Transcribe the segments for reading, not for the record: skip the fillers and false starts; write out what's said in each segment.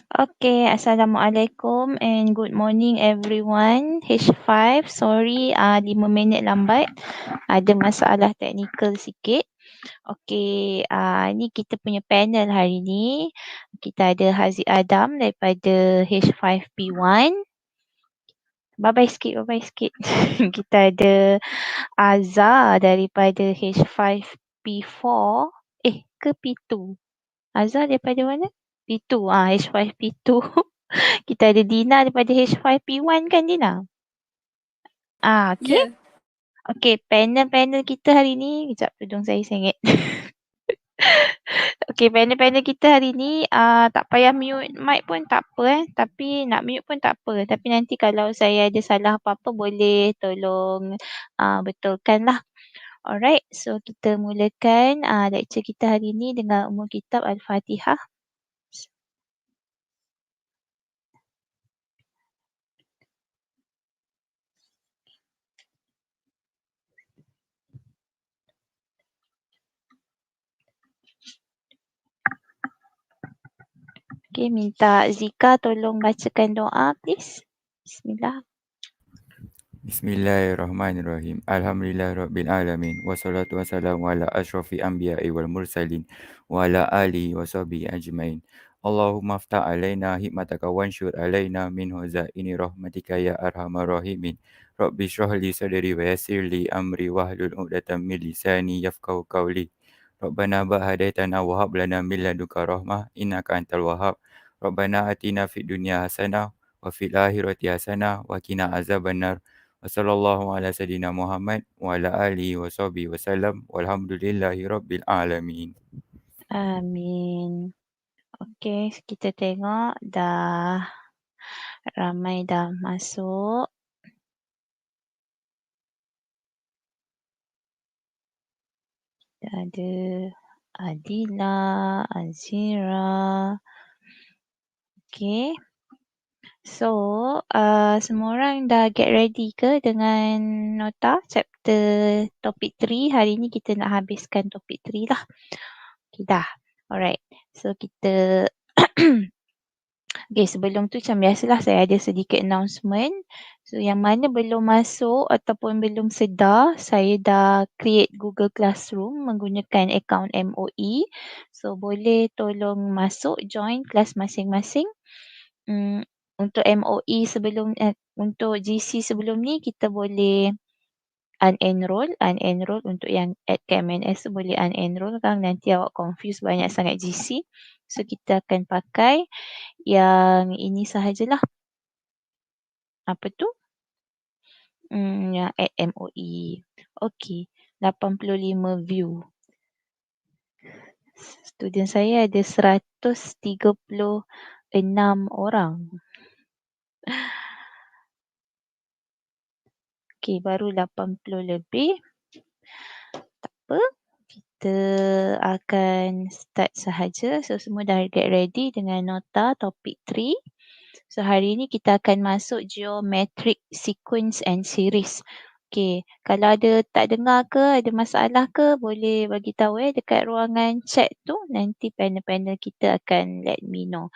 Okay, Assalamualaikum and good morning everyone. H5, sorry 5 minit lambat. Ada masalah teknikal sikit. Okay, ni kita punya panel hari ni. Kita ada Haziq Adam daripada H5P1. Bye-bye sikit. Kita ada Azhar daripada H5P4. Ke P2? Azhar daripada mana? P2. H5P2. Kita ada Dina daripada H5P1 kan Dina? Okay. Ya. Okay, panel kita hari ni. Kejap, tudung saya sengit. Okay, panel kita hari ni tak payah mute mic pun tak apa Tapi nak mute pun tak apa. Tapi nanti kalau saya ada salah apa-apa boleh tolong betulkan lah. Alright, so kita mulakan lecture kita hari ni dengan umul kitab Al-Fatihah. Okay, minta Zika tolong bacakan doa please. Bismillah. Bismillahirrahmanirrahim. Alhamdulillahirrabbilalamin. Wassalatu wassalamu ala asyrafil anbiya'i wal mursalin wa ala alihi wa sahbihi ajmain. Allahumma aftah alaina hikmataka wansyur alaina min huzaini rahmatika ya arhamar rahimin. Rabbi shrah li sadri wa yassir li amri wahlul 'uqdatam min lisani yafqahu qawli. Rabbana hadaitana wa hab lana min ladunka rahmah innaka antal wahhab. Rabbana atina fid dunya hasanah wa fil akhirati hasanah wa qina azabannar. Wassallallahu ala sayyidina Muhammad wa ala alihi wa sahbihi wasallam walhamdulillahi rabbil alamin. Amin. Okay, kita tengok dah ramai dah masuk. Dah ada Adila, Azira. Okay. So, semua orang dah get ready ke dengan nota chapter topik 3? Hari ni kita nak habiskan topik 3 lah. Okay, dah. Alright. So, kita okay, sebelum tu macam biasalah saya ada sedikit announcement. So, yang mana belum masuk ataupun belum sedar, saya dah create Google Classroom menggunakan akaun MOE. So, boleh tolong masuk, join kelas masing-masing. Untuk MOE sebelum, untuk GC sebelum ni, kita boleh unenroll untuk yang at KMNS tu boleh unenroll kan, nanti awak confuse banyak sangat GC. So, kita akan pakai yang ini sahajalah. Apa tu? Yang at MOE. Okay. 85 view. Student saya ada 136 orang. Okay, baru 80 lebih. Tak apa. Kita akan start sahaja. So, semua dah get ready dengan nota topik 3. So, hari ni kita akan masuk geometric sequence and series. Okay, kalau ada tak dengar ke, ada masalah ke, boleh bagi tahu dekat ruangan chat tu. Nanti panel-panel kita akan let me know.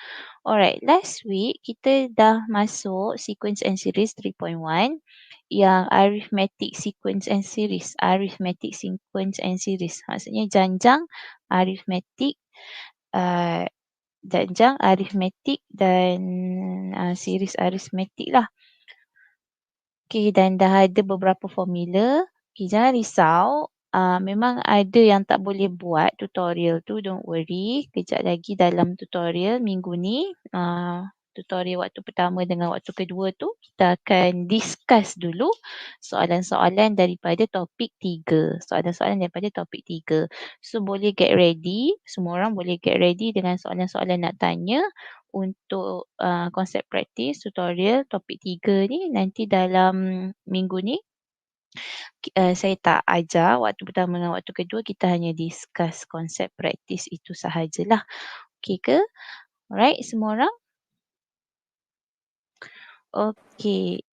Alright, last week kita dah masuk sequence and series 3.1 yang arithmetic sequence and series. Arithmetic sequence and series. Maksudnya janjang arithmetic, janjang arithmetic dan series arithmetic lah. Okay, dan dah ada beberapa formula. Okay, jangan risau. Memang ada yang tak boleh buat tutorial tu, don't worry. Kejap lagi dalam tutorial minggu ni, tutorial waktu pertama dengan waktu kedua tu, kita akan discuss dulu soalan-soalan daripada topik 3. Soalan-soalan daripada topik 3. So, boleh get ready. Semua orang boleh get ready dengan soalan-soalan nak tanya untuk konsep praktis tutorial topik 3 ni. Nanti dalam minggu ni saya tak ajar waktu pertama dengan waktu kedua, kita hanya discuss konsep praktis itu sahajalah. Okay ke? Alright, semua orang? Okay.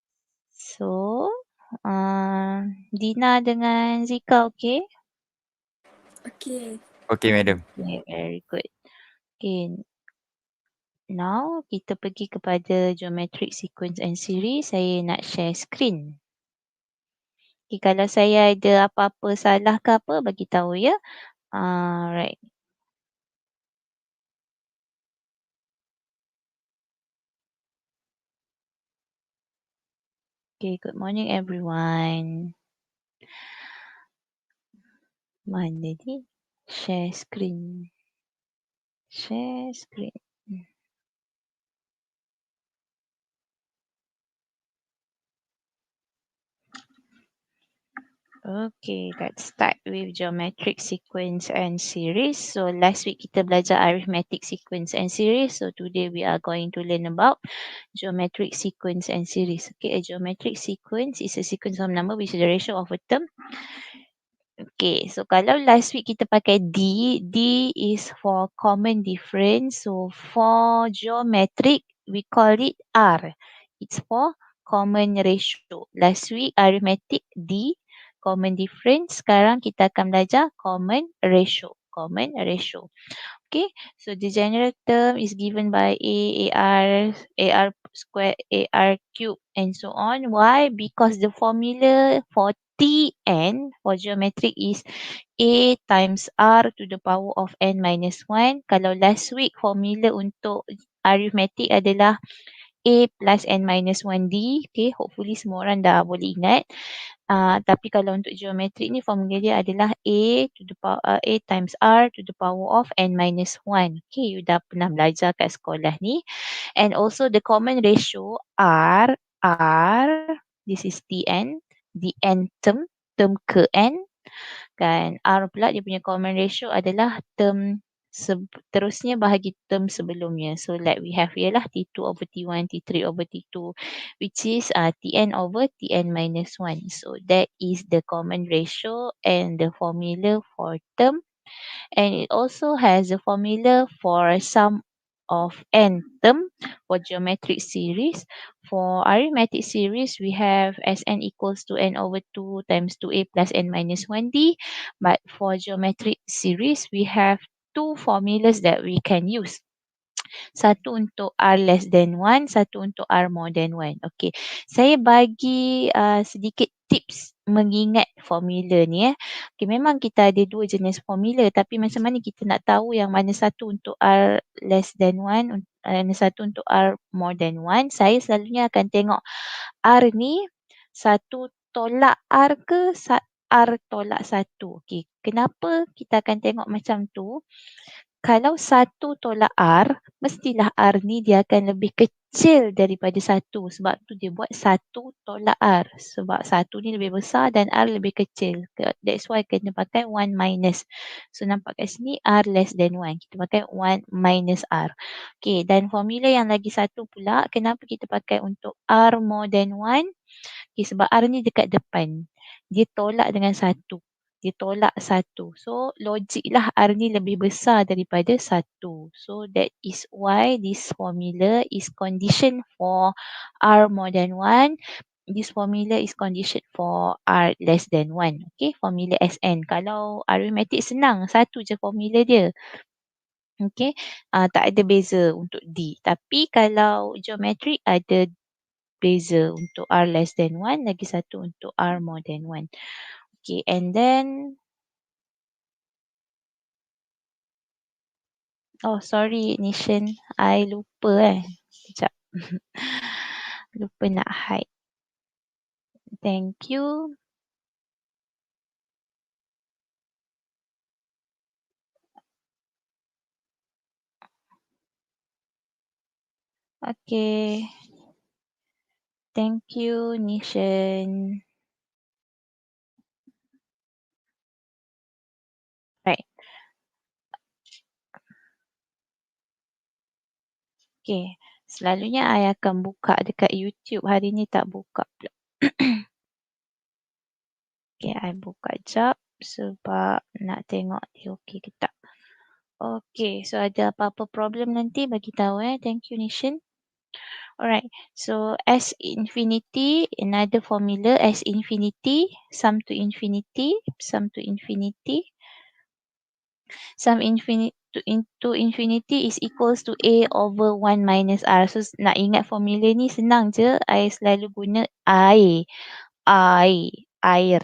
So, Dina dengan Zika okay? Okey. Okay, madam. Okay, very good. Okay. Now, kita pergi kepada geometric sequence and series. Saya nak share screen. Okay, kalau saya ada apa-apa salah ke apa, bagi tahu ya. Right. Okay, good morning everyone. Mana ni? Share screen. Share screen. Okay, let's start with geometric sequence and series. So last week kita belajar arithmetic sequence and series. So today we are going to learn about geometric sequence and series. Okay, a geometric sequence is a sequence of number which is the ratio of a term. Okay, so kalau last week kita pakai D is for common difference. So for geometric, we call it R. It's for common ratio. Last week arithmetic D, common difference. Sekarang kita akan belajar common ratio. Common ratio. Okay, so the general term is given by AR square, AR cube, and so on. Why? Because the formula for Tn for geometric is A times R to the power of n minus 1. Kalau last week formula untuk arithmetic adalah A plus n minus 1D. Okay, hopefully semua orang dah boleh ingat. Tapi kalau untuk geometrik ni formula dia adalah A to the power A times R to the power of n minus 1. Okay, you dah pernah belajar kat sekolah ni. And also the common ratio R, this is Tn, the n term ke n. Kan, R pula dia punya common ratio adalah term terusnya bahagi term sebelumnya. So like we have here lah T2 over T1, T3 over T2, which is Tn over Tn minus 1. So that is the common ratio and the formula for term. And it also has a formula for sum of n term for geometric series. For arithmetic series, we have Sn equals to n over 2 times 2a plus n minus 1d. But for geometric series, we have two formulas that we can use. Satu untuk R less than 1, satu untuk R more than 1. Okay, saya bagi sedikit tips mengingat formula ni. Okay, memang kita ada dua jenis formula, tapi macam mana kita nak tahu yang mana satu untuk R less than 1, mana satu untuk R more than 1. Saya selalunya akan tengok R ni satu tolak R ke R tolak satu. Okay, kenapa kita akan tengok macam tu? Kalau satu tolak R, mestilah R ni dia akan lebih kecil daripada satu. Sebab tu dia buat satu tolak R. Sebab satu ni lebih besar dan R lebih kecil. That's why kena pakai 1 minus. So nampak kat sini R less than 1. Kita pakai 1 minus R. Okay, dan formula yang lagi satu pula, kenapa kita pakai untuk R more than 1? Okay, sebab R ni dekat depan. Dia tolak dengan satu. Dia tolak satu. So, logik lah R ni lebih besar daripada satu. So, that is why this formula is conditioned for R more than 1. This formula is conditioned for R less than 1. Okay, formula Sn. Kalau arithmetic senang, satu je formula dia. Okay, tak ada beza untuk D. Tapi kalau geometric ada beza untuk R less than 1, lagi satu untuk R more than 1. Okay, and then oh sorry Nishan, I lupa sekejap. Lupa nak hide. Thank you. Okay. Thank you Nishan. Right. Okay. Selalunya I akan buka dekat YouTube. Hari ni tak buka pula. Okay, I buka jap sebab nak tengok dia okey ke tak. Okay, so ada apa-apa problem nanti bagi tahu Thank you Nishan. Alright, so S infinity, another formula, S infinity, sum to infinity, sum to infinity, sum infinity. into infinity is equals to A over 1 minus R. So nak ingat formula ni senang je. I selalu guna I. Air.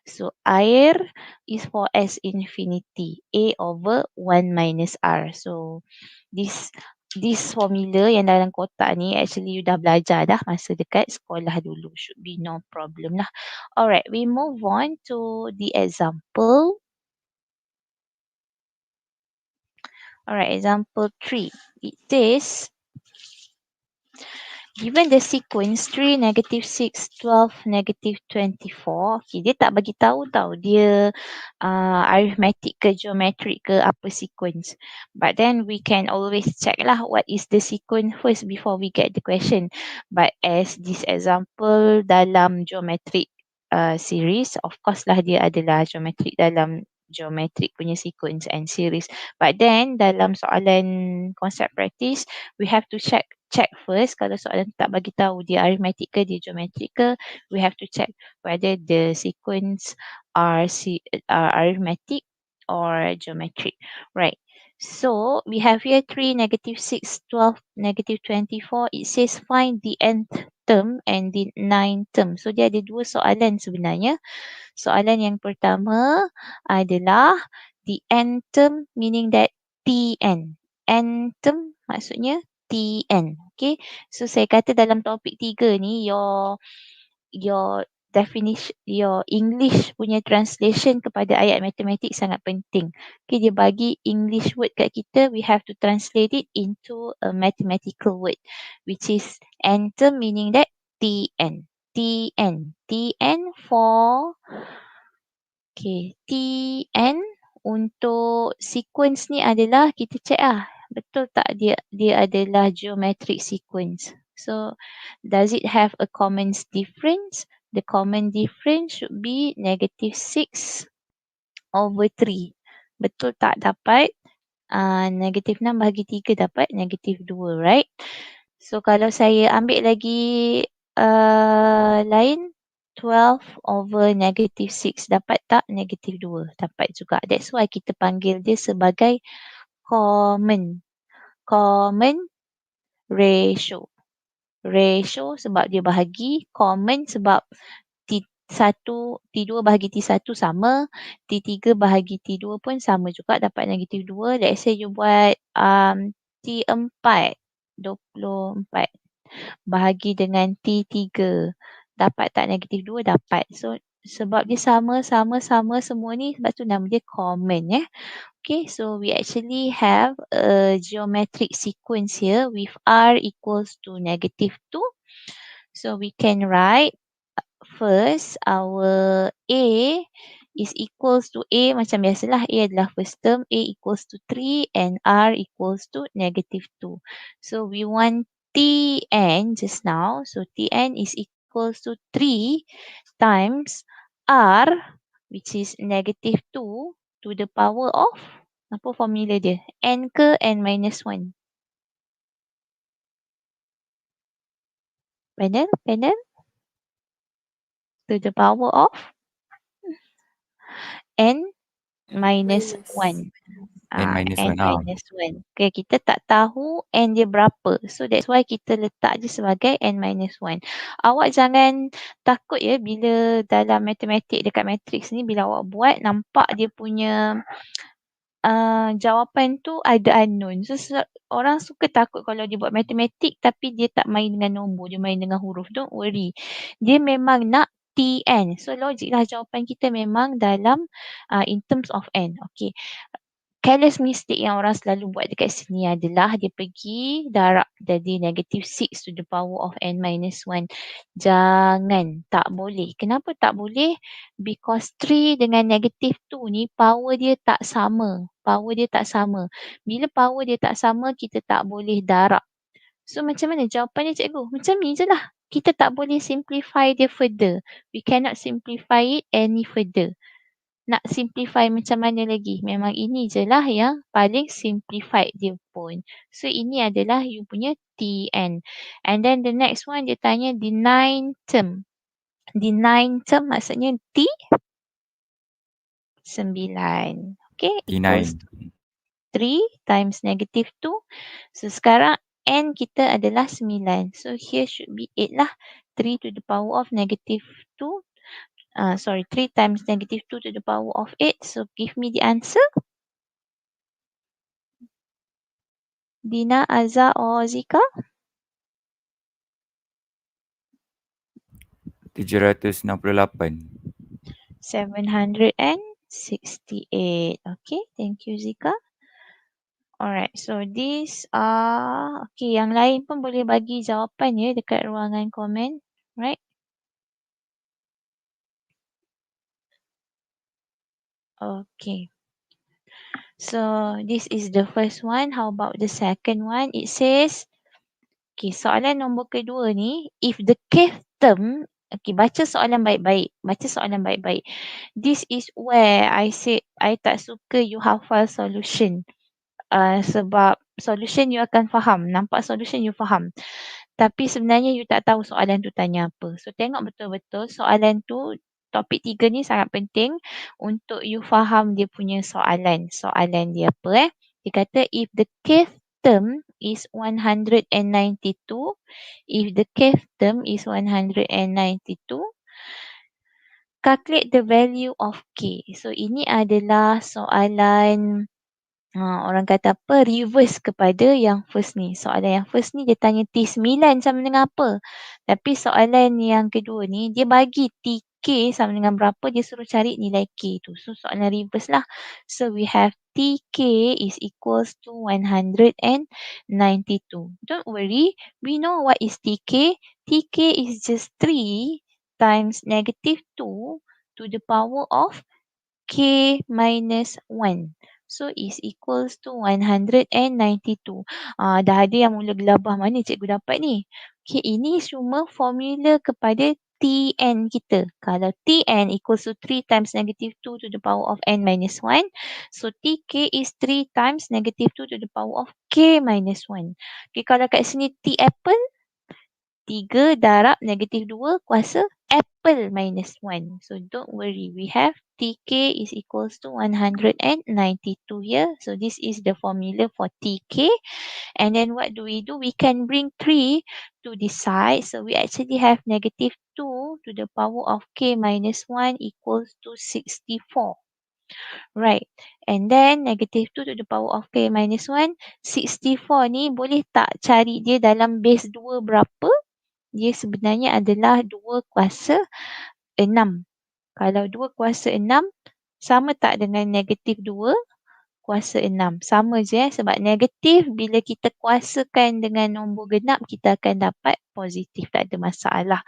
So air is for S infinity. A over 1 minus R. So this formula yang dalam kotak ni actually you dah belajar dah masa dekat sekolah dulu. Should be no problem lah. Alright, we move on to the example. Alright, example 3. It says, given the sequence 3, -6, 12, -24. Okay, dia tak bagi tahu tau dia arithmetic ke geometric ke apa sequence. But then we can always check lah what is the sequence first before we get the question. But as this example dalam geometric series, of course lah dia adalah geometric dalam geometric punya sequence and series. But then dalam soalan concept practice, we have to check first kalau soalan tak bagi tahu dia arithmetic ke dia geometric ke, we have to check whether the sequence are arithmetic or geometric. Right. So we have here 3, -6, 12, -24. It says find the nth term and the ninth term. So dia ada dua soalan sebenarnya. Soalan yang pertama adalah the nth term, meaning that Tn. Nth term maksudnya Tn. Okay. So saya kata dalam topik 3 ni your definition, your English punya translation kepada ayat matematik sangat penting. Okay, dia bagi English word kat kita, we have to translate it into a mathematical word, which is nth term, meaning that Tn. Tn for Tn untuk sequence ni adalah kita check betul tak dia /adalah geometric sequence. So does it have a common difference? The common difference should be -6 over 3. Betul tak dapat -6 bahagi 3 dapat -2, right? So kalau saya ambil lagi lain, 12 over -6 dapat tak? -2 dapat juga. That's why kita panggil dia sebagai common ratio. Ratio sebab dia bahagi, common sebab T2 bahagi T1 sama, T3 bahagi T2 pun sama juga dapat -2. Let's say you buat T4, 24 bahagi dengan T3 dapat tak -2? Dapat. So sebab dia sama semua ni, sebab tu nama dia common. Okay, so we actually have a geometric sequence here with R equals to -2. So we can write first our A is equals to A macam biasalah, A adalah first term, A equals to 3 and R equals to -2. So we want Tn just now. So Tn is equals to 3 times R, which is -2 to the power of, apa formula dia? N ke N minus 1? Panel? To the power of N minus Minus. 1. N minus N 1. minus 1. Okay, kita tak tahu N dia berapa. So that's why kita letak je sebagai N minus 1. Awak jangan takut bila dalam matematik dekat matrix ni, bila awak buat nampak dia punya jawapan tu ada unknown. So orang suka takut kalau dia buat matematik tapi dia tak main dengan nombor, dia main dengan huruf. Don't worry. Dia memang nak Tn. So logik lah jawapan kita memang dalam in terms of N. Okay. Careless mistake yang orang selalu buat dekat sini adalah dia pergi darab jadi -6 to the power of N minus 1. Jangan, tak boleh. Kenapa tak boleh? Because 3 dengan -2 ni power dia tak sama. Bila power dia tak sama, kita tak boleh darab. So macam mana jawapan dia, cikgu? Macam ni je lah. Kita tak boleh simplify dia further. We cannot simplify it any further. Nak simplify macam mana lagi? Memang ini je lah yang paling simplified dia pun. So ini adalah you punya Tn. And then the next one dia tanya the ninth term. The ninth term maksudnya T9. Okay, equals T9. 3 times negative 2. So sekarang N kita adalah 9. So here should be 8 lah. 3 to the power of negative 2. 3 times negative 2 to the power of 8. So give me the answer. Dina, Azza or Zika? 768. 768. Okay, thank you Zika. Alright, so this okay, yang lain pun boleh bagi jawapan ya dekat ruangan komen, right? Okay. So this is the first one. How about the second one? It says, okay, soalan nombor kedua ni, if the kth term, okay, baca soalan baik-baik. Baca soalan baik-baik. This is where I said I tak suka you hafal solution. Sebab solution you akan faham. Nampak solution you faham. Tapi sebenarnya you tak tahu soalan tu tanya apa. So tengok betul-betul soalan tu, topik 3 ni sangat penting untuk you faham dia punya soalan. Soalan dia apa Dia kata if the kth term is 192, if the kth term is 192, calculate the value of k. So ini adalah soalan orang kata apa, reverse kepada yang first ni. Soalan yang first ni dia tanya T9 sama dengan apa. Tapi soalan yang kedua ni dia bagi TK sama dengan berapa, dia suruh cari nilai K tu. So soalan reverse lah. So we have TK is equals to 192. Don't worry, we know what is TK. TK is just 3 times negative 2 to the power of K minus 1. So is equals to 192. Dah ada yang mula gelabah, mana cikgu dapat ni? Okay, ini cuma formula kepada Tn kita. Kalau Tn equals to 3 times negative 2 to the power of n minus 1. So Tk is 3 times negative 2 to the power of k minus 1. Okay, kalau kat sini T apple, 3 darab negatif 2 kuasa apple minus 1. So don't worry, we have TK is equals to 192 here. So this is the formula for TK. And then what do? We can bring 3 to the side. So we actually have negative 2 to the power of K minus 1 equals to 64. Right. And then negative 2 to the power of K minus 1. 64 ni boleh tak cari dia dalam base 2 berapa? Dia sebenarnya adalah 2 kuasa 6. Kalau 2 kuasa 6, sama tak dengan negatif 2 kuasa 6? Sama je sebab negatif bila kita kuasakan dengan nombor genap, kita akan dapat positif, tak ada masalah.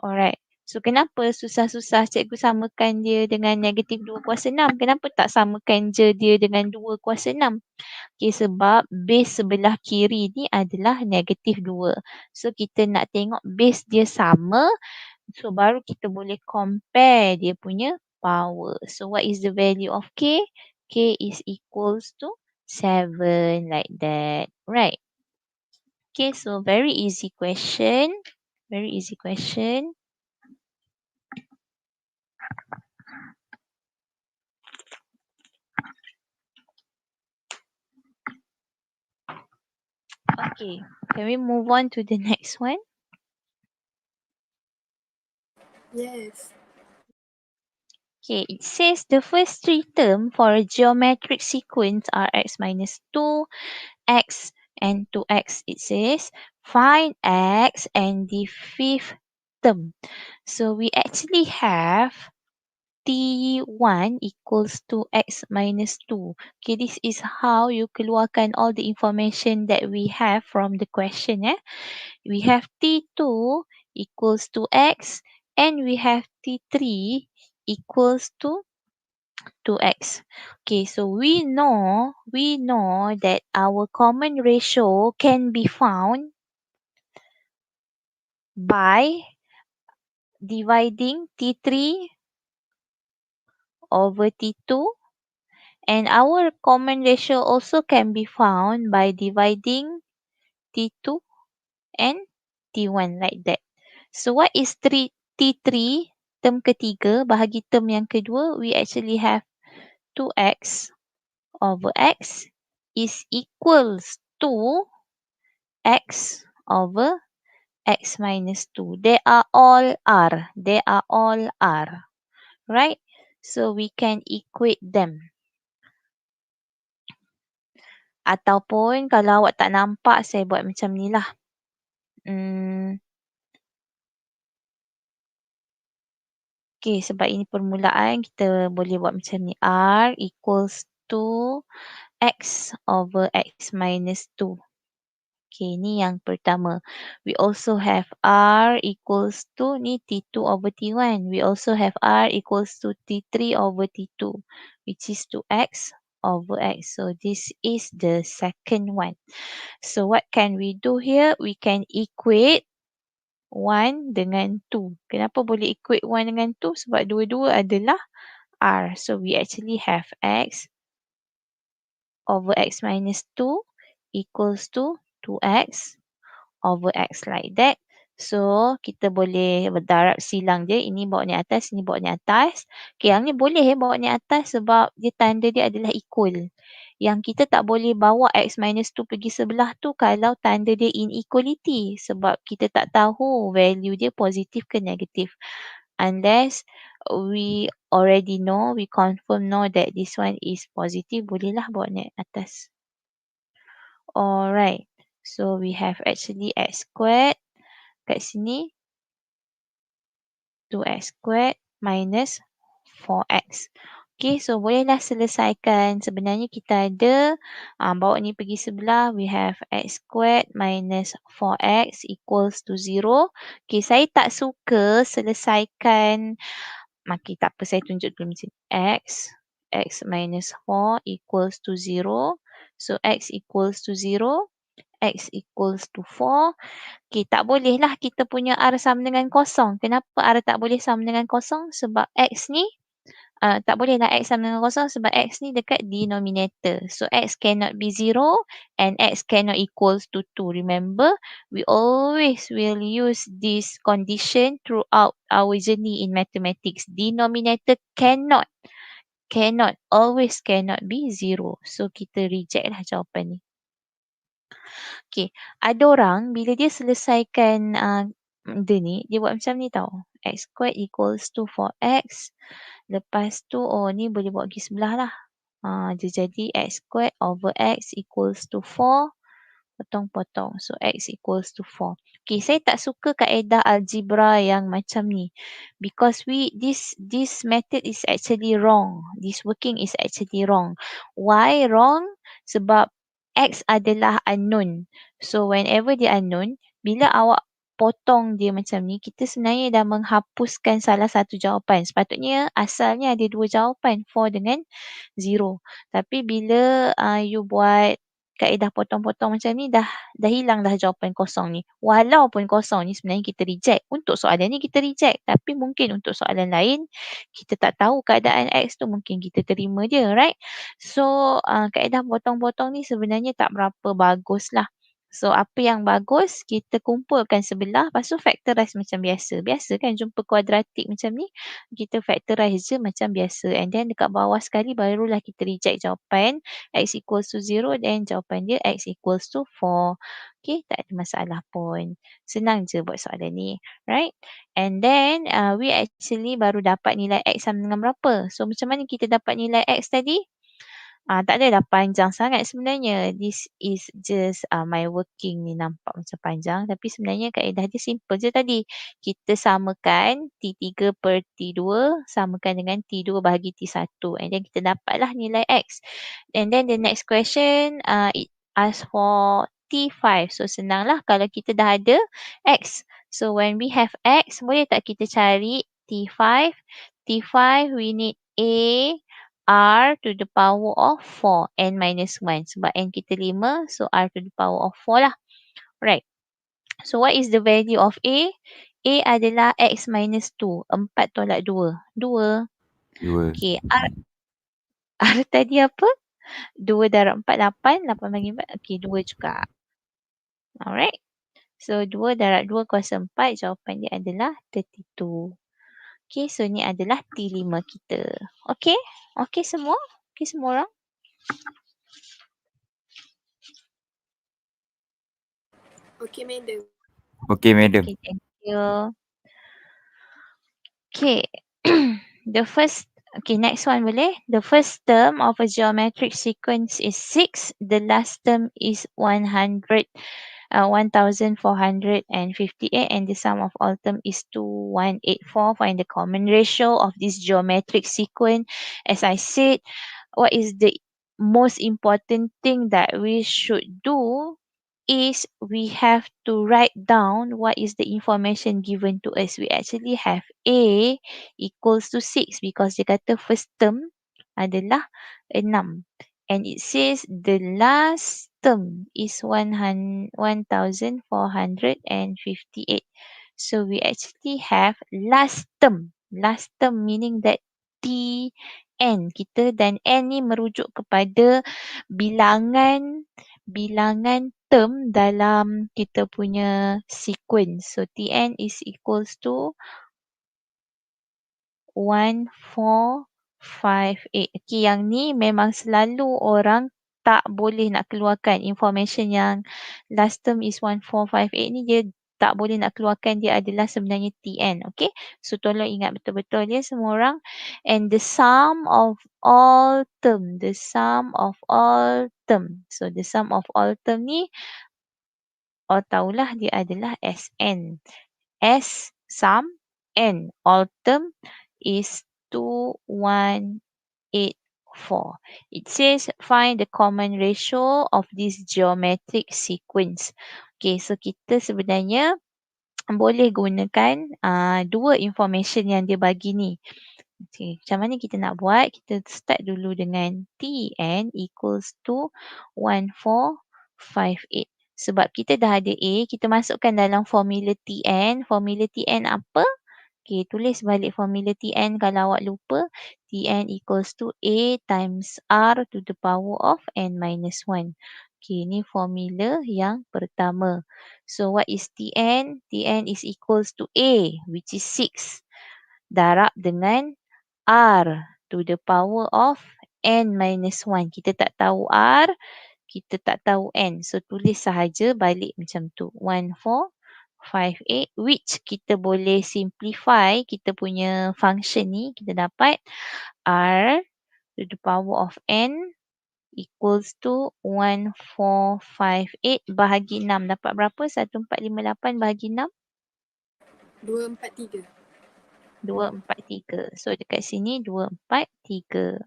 Alright. So kenapa susah-susah cikgu samakan dia dengan negatif 2 kuasa 6? Kenapa tak samakan je dia dengan 2 kuasa 6? Okay, sebab base sebelah kiri ni adalah negatif 2. So kita nak tengok base dia sama. So baru kita boleh compare dia punya power. So what is the value of K? K is equals to 7 like that. Right. Okay, so very easy question. Very easy question. Okay, can we move on to the next one? Yes. Okay, it says the first three terms for a geometric sequence are x minus 2, x and 2x. It says find x and the fifth term. So we actually have T1 equals to x minus 2. Okay, this is how you keluarkan all the information that we have from the question. We have T2 equals to x and we have T3 equals to 2x. Okay, so we know that our common ratio can be found by dividing T3 over T2, and our common ratio also can be found by dividing T2 and T1 like that. So what is T3? Term ketiga bahagi term yang kedua, we actually have 2x over x is equals to x over x minus 2. They are all R. They are all R. Right? So we can equate them. Ataupun kalau awak tak nampak, saya buat macam ni lah. Okay, sebab ini permulaan, kita boleh buat macam ni. R equals to x over x minus 2. Okay, ni yang pertama. We also have R equals to ni T2 over T1. We also have R equals to T3 over T2, which is 2x over x. So this is the second one. So what can we do here? We can equate 1 dengan 2. Kenapa boleh equate 1 dengan 2? Sebab dua-dua adalah R. So we actually have x over x minus 2 equals to 2x over x like that. So, kita boleh berdarab silang je. Ini bawa ni atas, ini bawa ni atas. Okay, yang ni boleh bawa ni atas sebab dia tanda dia adalah equal. Yang kita tak boleh bawa x minus 2 pergi sebelah tu kalau tanda dia inequality. Sebab kita tak tahu value dia positif ke negatif. Unless we already know, we confirm know that this one is positive, bolehlah bawa ni atas. Alright. So we have actually x squared kat sini 2x squared minus 4x. Okay, so bolehlah selesaikan. Sebenarnya kita ada bawa ni pergi sebelah. We have x squared minus 4x equals to 0. Okay, saya tak suka selesaikan. Okay, tak apa, saya tunjuk dulu macam ni. X minus 4 equals to 0. So x equals to 0. X equals to 4. Okay, tak bolehlah kita punya R sama dengan kosong. Kenapa R tak boleh sama dengan kosong? Sebab X ni, tak bolehlah X sama dengan kosong sebab X ni dekat denominator. So, X cannot be 0 and X cannot equals to 2. Remember, we always will use this condition throughout our journey in mathematics. Denominator always cannot be 0. So, kita reject lah jawapan ni. Okay, ada orang bila dia selesaikan dia ni, dia buat macam ni tau. X squared equals to 4x. Lepas tu, ni boleh buat pergi sebelah lah. Dia jadi x squared over x equals to 4. Potong-potong. So, x equals to 4. Okay, saya tak suka kaedah algebra yang macam ni. Because this method is actually wrong. This working is actually wrong. Why wrong? Sebab x adalah unknown. So, whenever dia unknown, bila awak potong dia macam ni, kita sebenarnya dah menghapuskan salah satu jawapan. Sepatutnya asalnya ada dua jawapan, 4 dengan 0. Tapi bila you buat kaedah potong-potong macam ni, dah hilang dah jawapan kosong ni. Walaupun kosong ni sebenarnya kita reject. Untuk soalan ni kita reject. Tapi mungkin untuk soalan lain, kita tak tahu keadaan X tu, mungkin kita terima je, right? So, kaedah potong-potong ni sebenarnya tak berapa bagus lah. So, apa yang bagus, kita kumpulkan sebelah, lepas tu factorize macam biasa. Biasa kan jumpa kuadratik macam ni, kita factorize je macam biasa. And then dekat bawah sekali, barulah kita reject jawapan X equals to 0 dan jawapan dia X equals to 4. Okay, tak ada masalah pun. Senang je buat soalan ni, right? And then, we actually baru dapat nilai X sama dengan berapa. So, macam mana kita dapat nilai X tadi? Tak adalah panjang sangat sebenarnya. This is just my working ni nampak macam panjang. Tapi sebenarnya kaedah dia simple je tadi. Kita samakan T3 per T2 samakan dengan T2 bahagi T1. And then kita dapatlah nilai X. And then the next question, it asks for T5. So senanglah kalau kita dah ada X. So when we have X, boleh tak kita cari T5? T5 we need A R to the power of 4, N minus 1. Sebab N kita 5, so R to the power of 4 lah. Right. So, what is the value of A? A adalah X minus 2. 4 tolak 2. 2. 2. Okay, R tadi apa? 2 darab 4, 8. 8 bagi 4. Okay, 2 juga. Alright. So, 2 darab 2 kuasa 4. Jawapan dia adalah 32. Okay, so ni adalah T5 kita. Okay? Okay semua? Okay semua orang? Okay, madam. Okey, madam. Okay, thank you. Okay. The first, okay, next one boleh. The first term of a geometric sequence is 6. The last term is 1458, and the sum of all term is 2184. Find the common ratio of this geometric sequence. As I said, what is the most important thing that we should do is we have to write down what is the information given to us. We actually have A equals to 6 because dia kata first term adalah 6. And it says the last term is 1458. So we actually have last term. Last term meaning that Tn kita, dan N ni merujuk kepada bilangan term dalam kita punya sequence. So Tn is equals to 1458. Okay, yang ni memang selalu orang tak boleh nak keluarkan information yang last term is 1458 ni, dia tak boleh nak keluarkan dia adalah sebenarnya Tn. Okay, so tolong ingat betul-betul ya semua orang. And the sum of all term, the sum of all term. So the sum of all term ni, tahulah dia adalah Sn. S sum n all term is 2184. It says find the common ratio of this geometric sequence. Okay, so kita sebenarnya boleh gunakan dua information yang dia bagi ni. Okay, macam mana kita nak buat? Kita start dulu dengan Tn equals to 1458. Sebab kita dah ada A, kita masukkan dalam formula Tn. Formula Tn apa? Okay, tulis balik formula Tn kalau awak lupa. Tn equals to A times R to the power of n minus 1. Okay, ni formula yang pertama. So, what is Tn? Tn is equals to A, which is 6. Darab dengan R to the power of n minus 1. Kita tak tahu R, kita tak tahu n. So, tulis sahaja balik macam tu. 1458, which kita boleh simplify kita punya function ni. Kita dapat R to the power of n equals to 1458 bahagi 6. Dapat berapa? 1458 bahagi 6? 243. 243. So, dekat sini 243.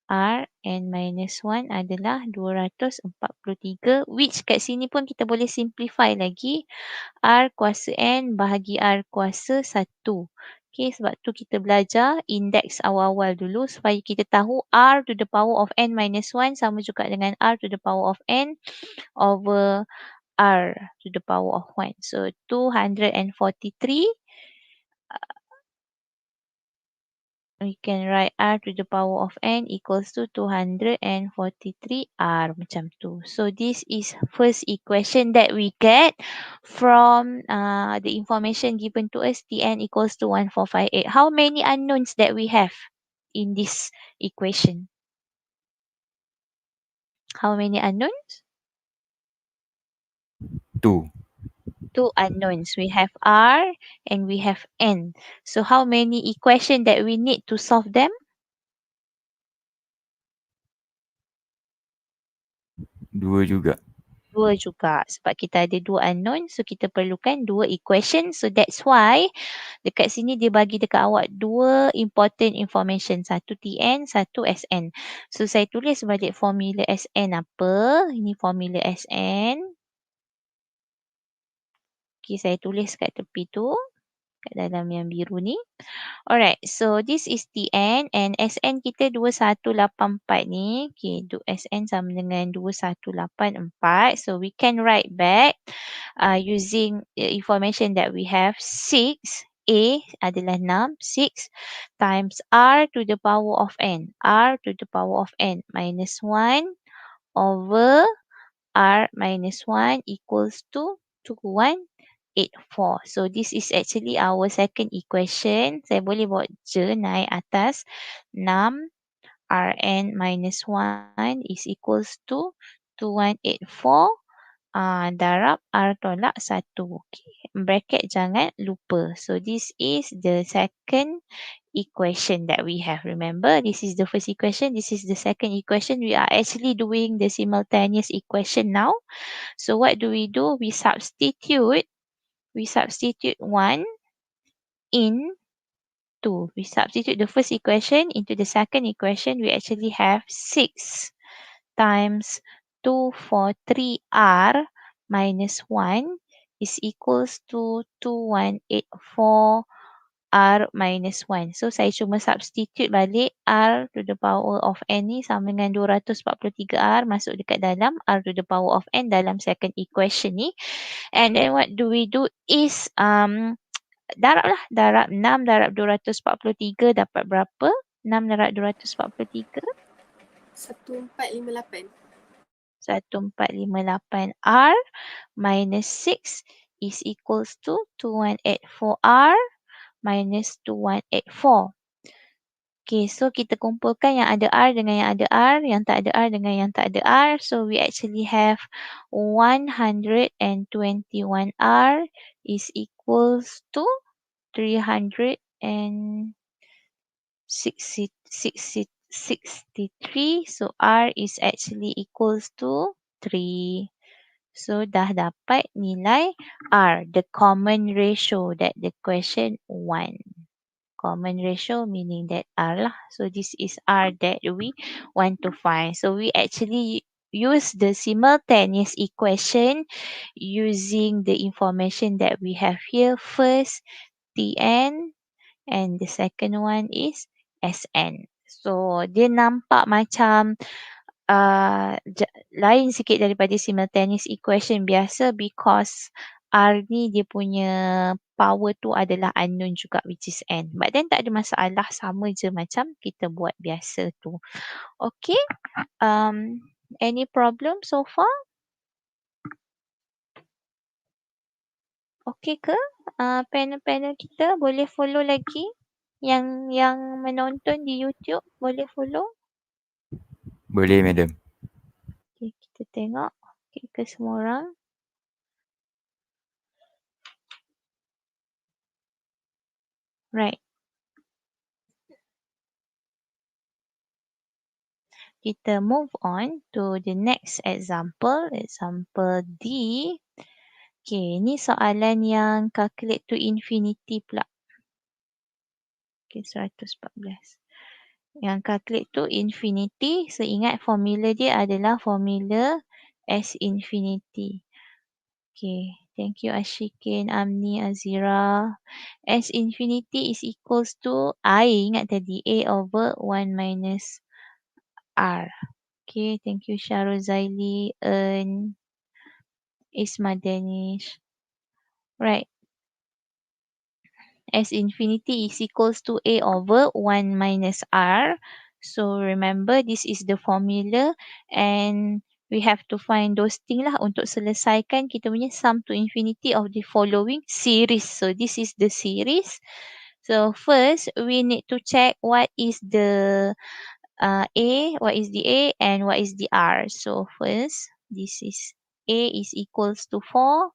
R n minus 1 adalah 243, which kat sini pun kita boleh simplify lagi. R kuasa n bahagi R kuasa 1. Okay, sebab tu kita belajar index awal-awal dulu supaya kita tahu R to the power of n minus 1 sama juga dengan R to the power of n over R to the power of 1. So, 243. We can write R to the power of n equals to 243 R macam tu. So this is first equation that we get from the information given to us, Tn equals to 1458. How many unknowns that we have in this equation? How many unknowns? 2. 2 unknowns. We have R and we have N. So how many equation that we need to solve them? 2 juga. 2 juga. Sebab kita ada 2 unknown, so kita perlukan 2 equation. So that's why dekat sini dia bagi dekat awak 2 important information. Satu Tn, satu Sn. So saya tulis balik formula Sn apa. Ini formula Sn. Okay, saya tulis kat tepi tu. Kat dalam yang biru ni. Alright, so this is Tn and Sn kita 2184 ni. Okay, Sn sama dengan 2184. So we can write back using information that we have. 6, A adalah 6, 6 times R to the power of n. R to the power of n minus 1 over R minus 1 equals to 2184. So this is actually our second equation. Saya boleh bawa je naik atas. 6 Rn minus 1 is equals to 2184 Darab R tolak 1. Okay. Bracket jangan lupa. So this is the second equation that we have. Remember, this is the first equation. This is the second equation. We are actually doing the simultaneous equation now. So what do? We substitute. We substitute 1 in 2. We substitute the first equation into the second equation. We actually have 6 times 243R minus 1 is equals to 2184R minus 1. So, saya cuma substitute balik R to the power of N ni sama dengan 243R masuk dekat dalam R to the power of N dalam second equation ni. And then what do? Is darab lah. Darab 6 darab 243 dapat berapa? 6 darab 243. 1458. 1458R minus 6 is equals to 2184R minus 2184. Okay, so kita kumpulkan yang ada R dengan yang ada R, yang tak ada R dengan yang tak ada R. So we actually have 121R is equals to 363. So R is actually equals to 3. So dah dapat nilai R, the common ratio that the question want. Common ratio meaning that R lah. So this is R that we want to find. So we actually use the simultaneous equation using the information that we have here. First, Tn, and the second one is Sn. So dia nampak macam lain sikit daripada simultaneous equation biasa because R ni dia punya power tu adalah unknown juga which is N. But then tak ada masalah, sama je macam kita buat biasa tu. Okay. Any problem so far? Okay ke? Panel-panel kita boleh follow lagi? Yang menonton di YouTube boleh follow? Boleh, madam. Okay, kita tengok. Okay ke semua orang? Right. Kita move on to the next example. Example D. Okay, ni soalan yang calculate to infinity pula. Okay, 114. Yang calculate to infinity, so ingat formula dia adalah formula S infinity. Okay, thank you Ashikin, Amni, Azira. S infinity is equals to I, ingat tadi, A over 1 minus R. Okay, thank you Syarul Zaili, Isma Danish. Right. S infinity is equals to A over 1 minus R. So remember this is the formula and we have to find those things lah untuk selesaikan kita punya sum to infinity of the following series. So this is the series. So first we need to check what is the A, what is the A and what is the R. So first this is A is equals to 4.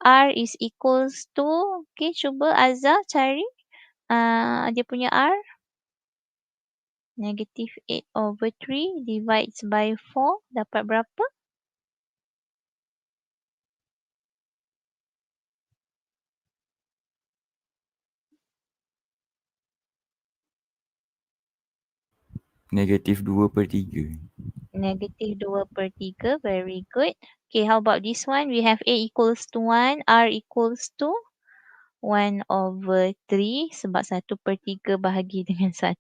R is equals to, okay, cuba Azza cari dia punya R. Negative 8 over 3 divides by 4 dapat berapa? Negatif 2/3. Negative 2/3. Very good. Okay, how about this one? We have A equals to 1, R equals to 1 over 3 sebab 1/3 bahagi dengan 1.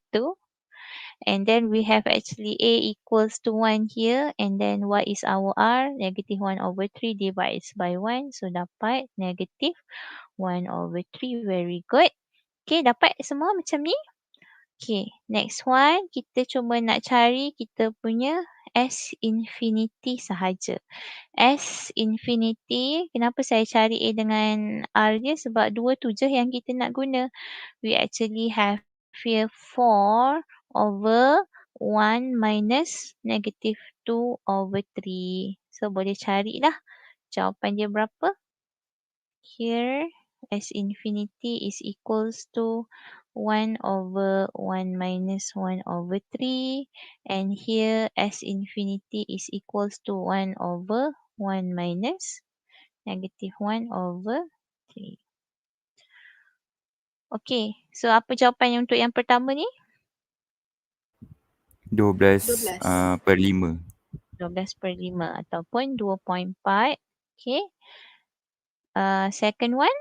And then we have actually A equals to 1 here. And then what is our R? Negative 1 over 3 divides by 1. So dapat negative 1 over 3. Very good. Okay, dapat semua macam ni? Okay, next one. Kita cuma nak cari kita punya S infinity sahaja. S infinity, kenapa saya cari A dengan R dia? Sebab dua tu je yang kita nak guna. We actually have here 4 over 1 minus negative 2 over 3. So boleh carilah. Jawapan dia berapa? Here, S infinity is equals to 1 over 1 minus 1 over 3. And here, S infinity is equals to 1 over 1 minus negative 1 over 3. Okay, so apa jawapan untuk yang pertama ni? 12 per 5. 12 per 5 ataupun 2.4. Okay. Second one?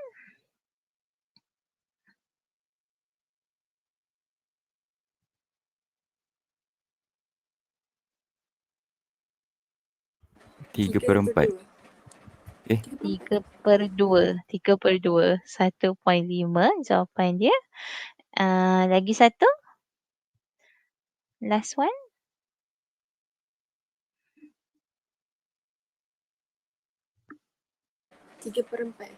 Tiga per 4. 3 per 2. 3 per 2. 1.5 jawapan dia. Lagi satu? Last one? 3 per 4.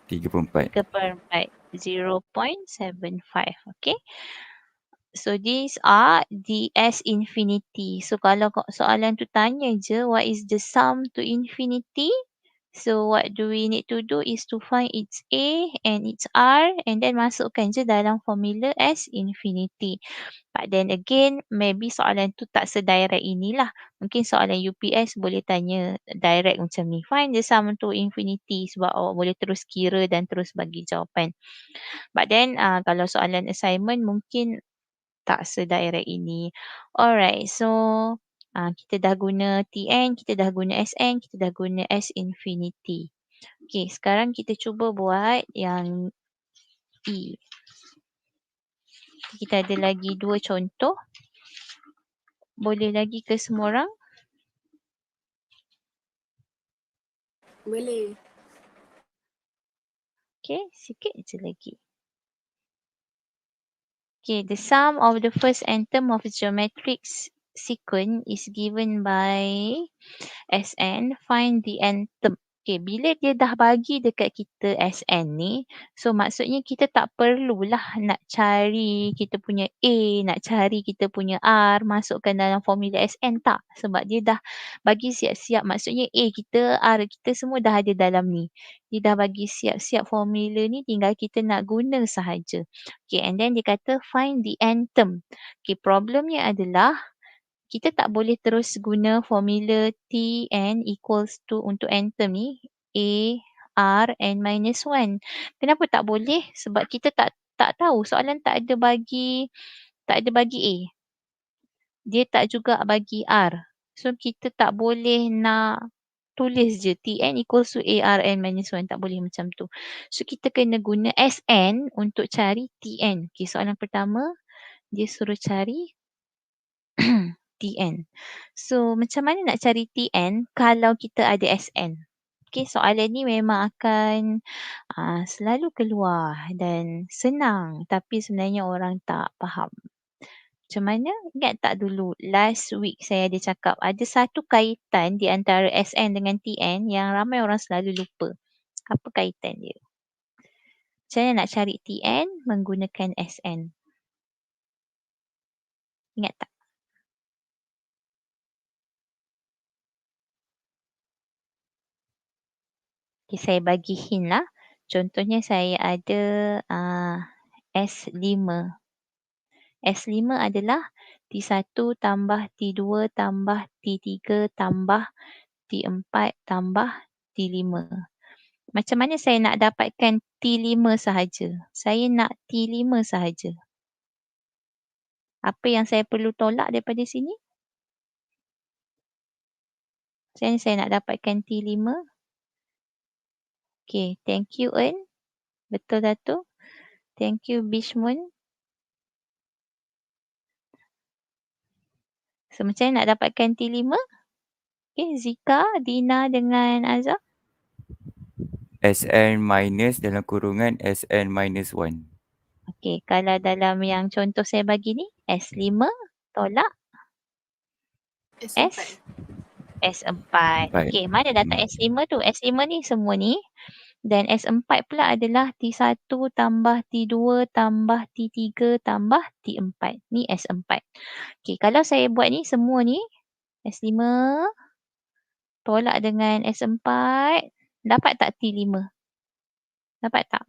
3 per 4. 3 per 4. 0.75. Okay. So these are the S infinity. So kalau soalan tu tanya je what is the sum to infinity? So what do we need to do is to find its A and its R and then masukkan je dalam formula S infinity. But then again, maybe soalan tu tak sedirect inilah. Mungkin soalan UPS boleh tanya direct macam ni. Find the sum to infinity sebab awak boleh terus kira dan terus bagi jawapan. But then kalau soalan assignment mungkin tak sedirect ini. Alright, so kita dah guna TN, kita dah guna SN, kita dah guna S infinity. Okay, sekarang kita cuba buat yang E. Kita ada lagi 2 contoh. Boleh lagi ke semua orang? Boleh. Okay, sikit je lagi. Okay, the sum of the first anthem of geometric sequence is given by SN. Find the anthem. Okay, bila dia dah bagi dekat kita SN ni, so maksudnya kita tak perlulah nak cari kita punya A, nak cari kita punya R, masukkan dalam formula SN tak. Sebab dia dah bagi siap-siap. Maksudnya A kita, R kita semua dah ada dalam ni. Dia dah bagi siap-siap formula ni, tinggal kita nak guna sahaja. Okay, and then dia kata find the anthem. Okay, problemnya adalah kita tak boleh terus guna formula Tn equals to untuk anthem ni A, R and minus 1. Kenapa tak boleh? Sebab kita tak tahu. Soalan tak ada bagi A. Dia tak juga bagi R. So kita tak boleh nak tulis je Tn equals to A, R and minus 1. Tak boleh macam tu. So kita kena guna Sn untuk cari Tn. Okay, soalan pertama dia suruh cari Tn. So macam mana nak cari Tn kalau kita ada Sn? Okay, soalan ni memang akan selalu keluar dan senang tapi sebenarnya orang tak faham. Macam mana? Ingat tak dulu last week saya ada cakap ada satu kaitan di antara Sn dengan Tn yang ramai orang selalu lupa. Apa kaitan dia? Macam mana nak cari Tn menggunakan Sn? Ingat tak? Okay, saya bagi hint lah. Contohnya saya ada S5. S5 adalah T1 tambah T2 tambah T3 tambah T4 tambah T5. Macam mana saya nak dapatkan T5 sahaja? Saya nak T5 sahaja. Apa yang saya perlu tolak daripada sini? Macam mana saya nak dapatkan T5? Okay, thank you Eun. Betul Dato'? Thank you Bishmun. So macam mana nak dapatkan T5? Okay, Zika, Dina dengan Azhar. Sn minus dalam kurungan Sn minus 1. Okay, kalau dalam yang contoh saya bagi ni, S5 tolak S4. S4. Okay, mana datang S5 tu? S5 ni semua ni. Dan S4 pula adalah T1 tambah T2 tambah T3 tambah T4. Ni S4. Okay, kalau saya buat ni semua ni, S5 tolak dengan S4. Dapat tak T5? Dapat tak?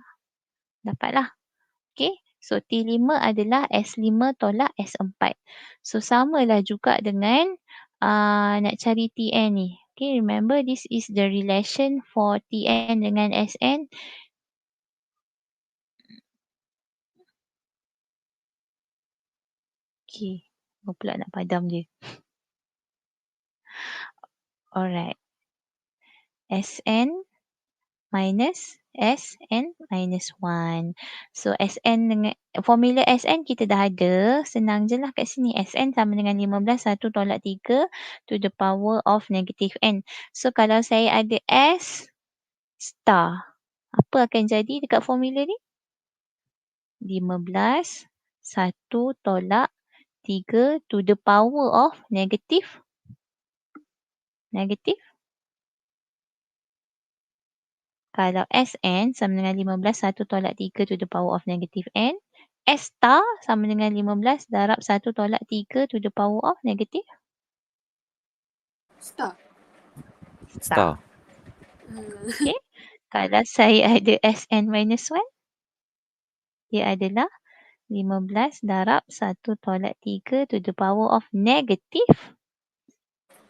Dapatlah. Okay. So T5 adalah S5 tolak S4. So samalah juga dengan nak cari Tn ni. Okay, remember this is the relation for Tn dengan Sn. Okay, pula nak padam dia. Alright. Sn minus Sn minus 1. So Sn dengan formula Sn kita dah ada. Senang je lah kat sini. Sn sama dengan 15 1 tolak 3 to the power of negative n. So kalau saya ada S star, apa akan jadi dekat formula ni? 15 1 tolak 3 to the power of negative. Kalau Sn sama dengan 15 1 tolak 3 to the power of negative n. S star sama dengan 15 darab 1 tolak 3 to the power of negative Star. Star. Okay. Kalau saya ada Sn minus 1, dia adalah 15 darab 1 tolak 3 to the power of negative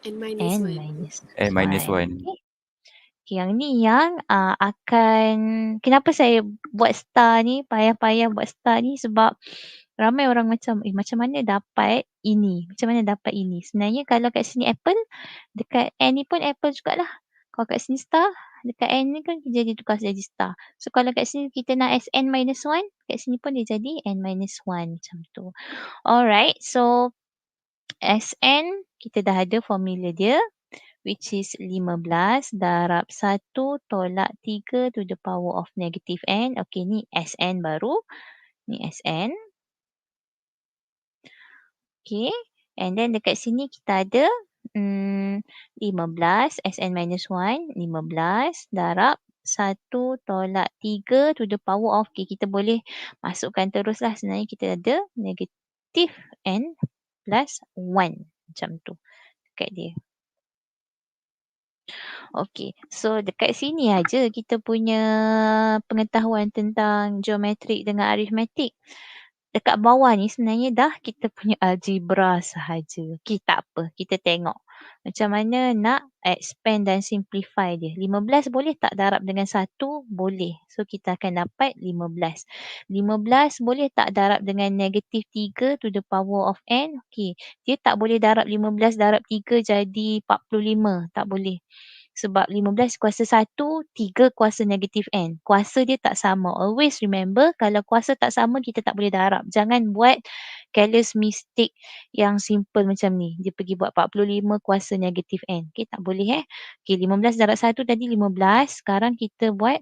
N minus 1. N minus 1. Okay. Yang ni yang akan, kenapa saya buat star ni, payah-payah buat star ni sebab ramai orang macam mana dapat ini, sebenarnya kalau kat sini apple, dekat n ni pun apple jugalah. Kalau kat sini star, dekat n ni kan jadi tukar jadi star. So kalau kat sini kita nak Sn minus 1, kat sini pun dia jadi n minus 1 macam tu. Alright, so Sn kita dah ada formula dia, which is 15 darab 1 tolak 3 to the power of negative n. Okay, ni Sn baru. Ni Sn. Okay, and then dekat sini kita ada 15 Sn minus 1. 15 darab 1 tolak 3 to the power of, okay, kita boleh masukkan teruslah. Sebenarnya kita ada negative n plus 1. Macam tu dekat dia. Okay, so dekat sini aja kita punya pengetahuan tentang geometrik dengan arithmetic. Dekat bawah ni sebenarnya dah kita punya algebra sahaja. Okay, tak apa. Kita tengok macam mana nak expand dan simplify dia. 15 boleh tak darab dengan 1? Boleh. So, kita akan dapat 15. 15 boleh tak darab dengan negatif 3 to the power of n? Okay, dia tak boleh darab 15 darab 3 jadi 45. Tak boleh. Sebab 15 kuasa 1, 3 kuasa negatif n. Kuasa dia tak sama. Always remember, kalau kuasa tak sama, kita tak boleh darab. Jangan buat careless mistake yang simple macam ni. Dia pergi buat 45 kuasa negatif n. Okay, tak boleh Okay, 15 darab 1 tadi 15. Sekarang kita buat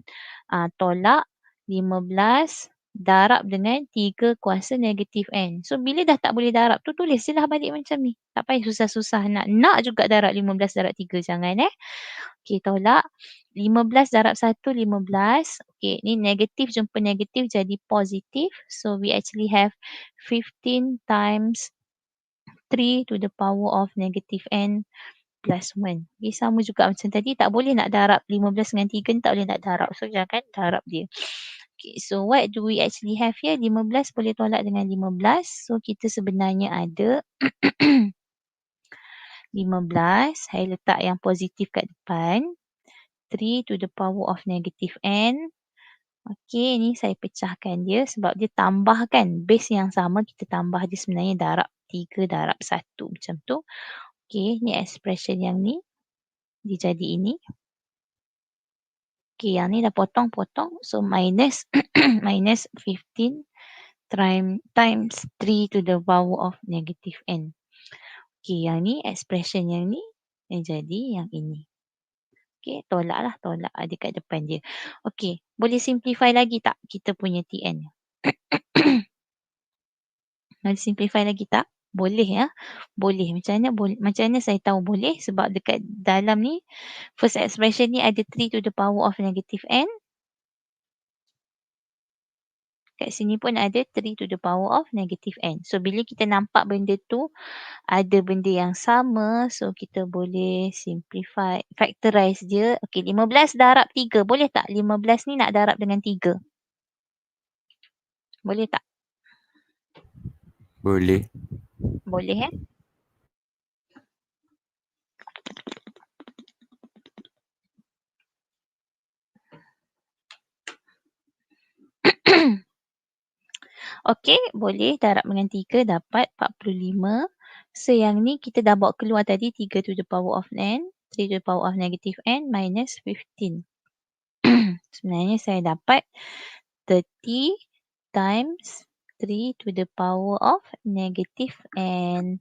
tolak 15 darab dengan 3 kuasa negatif n. So, bila dah tak boleh darab tu, tulis je lah balik macam ni. Tak payah susah-susah nak juga darab 15 darab 3. Jangan Okay, tolak 15 darab 1, 15. Okay, ni negatif jumpa negatif jadi positif. So, we actually have 15 times 3 to the power of negative n plus 1. Okay, sama juga macam tadi. Tak boleh nak darab 15 dengan 3 ni, tak boleh nak darab. So, jangan darab dia. Okay, so what do we actually have here? 15 boleh tolak dengan 15. So, kita sebenarnya ada 15. Saya letak yang positif kat depan. 3 to the power of negative n. Okey, ni saya pecahkan dia sebab dia tambahkan base yang sama, kita tambah dia sebenarnya darab 3 darab 1 macam tu. Okey, ni expression yang ni. Dia jadi ini. Okey, yang ni dah potong-potong. So, minus minus 15 times 3 to the power of negative n. Okey, yang ni expression yang ni jadi yang ini. Okay, tolak dekat depan dia. Okay, boleh simplify lagi tak kita punya Tn? Boleh simplify lagi tak? Boleh ya. Boleh. Macam mana saya tahu boleh? Sebab dekat dalam ni, first expression ni ada 3 to the power of negative n. Kat sini pun ada 3 to the power of negative n. So, bila kita nampak benda tu ada benda yang sama, so kita boleh simplify, factorize dia. Okay, 15 darab 3. Boleh tak 15 ni nak darab dengan 3? Boleh tak? Boleh. Boleh Okey, boleh darab dengan 3 dapat 45. So, yang ni kita dah bawa keluar tadi 3 to the power of n, 3 to the power of negative n minus 15. Sebenarnya saya dapat 30 times 3 to the power of negative n.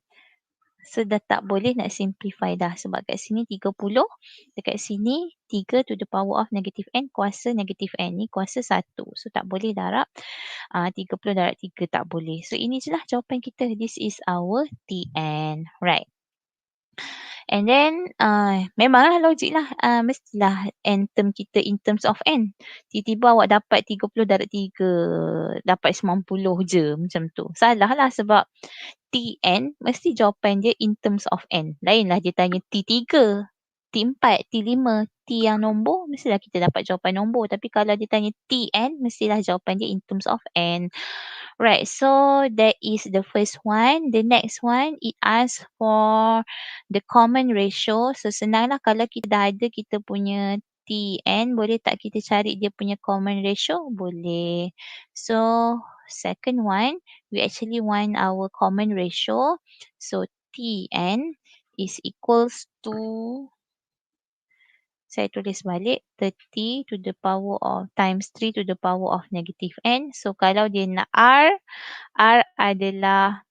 So, dah tak boleh nak simplify dah sebab kat sini 30, dekat sini 3 to the power of negative n kuasa negative n. Ni kuasa 1. So, tak boleh darab 30 darab 3 tak boleh. So, ini je lah jawapan kita. This is our TN. Right. And then, memanglah logik lah. Mestilah Anthem kita in terms of n. Tiba-tiba awak dapat 30 darab 3, dapat 90 je macam tu. Salah lah sebab TN mesti jawapan dia in terms of n. Lainlah dia tanya T3, T4, T5, T yang nombor, mestilah kita dapat jawapan nombor. Tapi kalau dia tanya TN, mestilah jawapan dia in terms of n. Right, so that is the first one. The next one, it asks for the common ratio. So, senanglah kalau kita dah ada kita punya TN, boleh tak kita cari dia punya common ratio? Boleh. So, second one, we actually want our common ratio. So, TN is equals to, saya tulis balik, 30 to the power of times 3 to the power of negative n. So, kalau dia nak R adalah,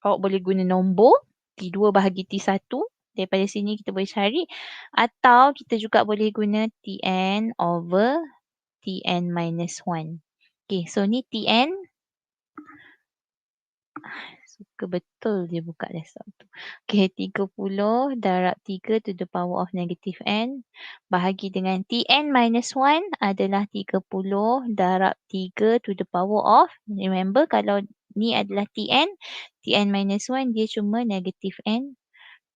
awak boleh guna nombor T2 bahagi T1. Daripada sini kita boleh cari. Atau kita juga boleh guna Tn over Tn minus 1. Okay, so ni Tn. Suka betul dia buka desktop tu. Okay, 30 darab 3 to the power of negative n. Bahagi dengan Tn minus 1 adalah 30 darab 3 to the power of. Remember kalau ni adalah Tn. Tn minus 1 dia cuma negative n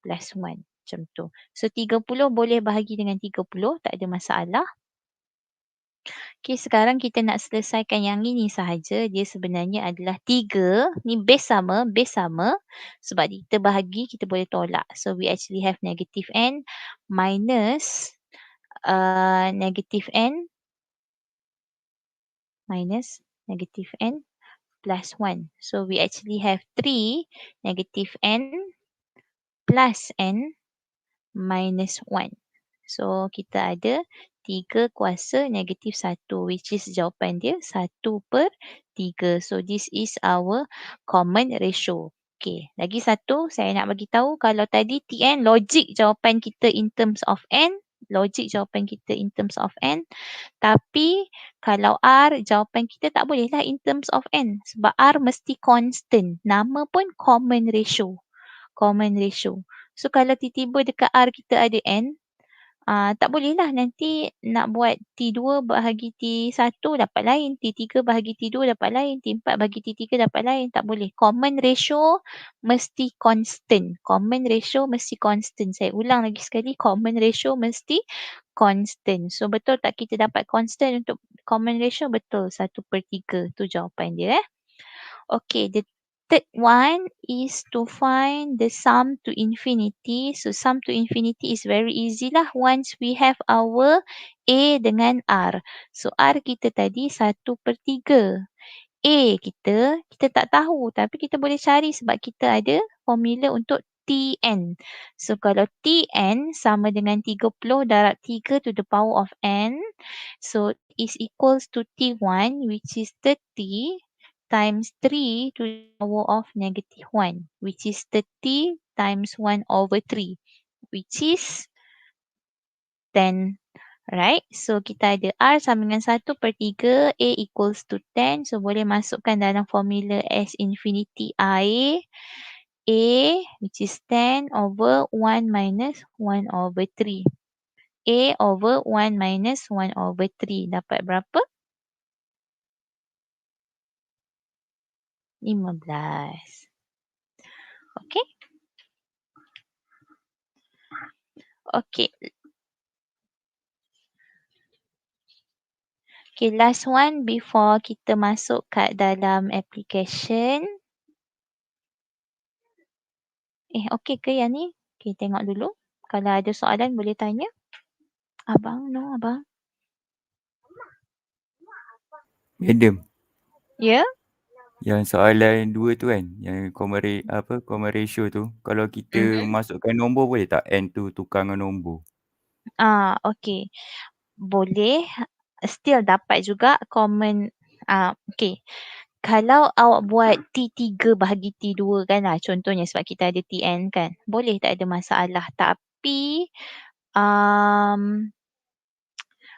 plus 1. Macam tu. So 30 boleh bahagi dengan 30. Tak ada masalah. Okay, sekarang kita nak selesaikan yang ini sahaja. Dia sebenarnya adalah 3. Ni base sama, base sama. Sebab kita bahagi, kita boleh tolak. So, we actually have negative n minus negative n minus negative n plus 1. So, we actually have 3 negative n plus n minus 1. So, kita ada 3 kuasa negatif 1, which is jawapan dia 1/3. So, this is our common ratio. Okay, lagi satu saya nak bagi tahu, kalau tadi Tn logik jawapan kita in terms of n, logik jawapan kita in terms of n. Tapi kalau R, jawapan kita tak boleh lah in terms of n. Sebab R mesti constant. Nama pun common ratio. Common ratio. So, kalau tiba-tiba dekat R kita ada n, tak boleh lah nanti nak buat T2 bahagi T1 dapat lain, T3 bahagi T2 dapat lain, T4 bahagi T3 dapat lain. Tak boleh. Common ratio mesti constant. Common ratio mesti constant. Saya ulang lagi sekali, common ratio mesti constant. So, betul tak kita dapat constant untuk common ratio? Betul, 1/3. Tu jawapan dia. Okay, the third one is to find the sum to infinity. So, sum to infinity is very easy lah once we have our A dengan R. So, R kita tadi 1/3. A kita tak tahu tapi kita boleh cari sebab kita ada formula untuk Tn. So, kalau Tn sama dengan 30 darab 3 to the power of n. So, is equals to T1 which is 30 times 3 to the power of negative 1, which is 30 times 1/3, which is 10. Right? So, kita ada R sama dengan 1/3, A equals to 10. So, boleh masukkan dalam formula S infinity I. A, which is 10 over 1 minus 1/3. A over 1 minus 1/3. Dapat berapa? 15. Okay. Okay. Okay, last one before kita masuk kat dalam application. Okay ke yang ni? Okay, tengok dulu. Kalau ada soalan boleh tanya. Abang, no abang. Madam, Ya? yang soalan 2 tu kan, yang common ratio tu, kalau kita masukkan nombor boleh tak N tu tukar dengan nombor? Okay. Boleh. Still dapat juga common. Okay. Kalau awak buat T3 bahagi T2 kan lah. Contohnya sebab kita ada TN kan. Boleh, tak ada masalah. Tapi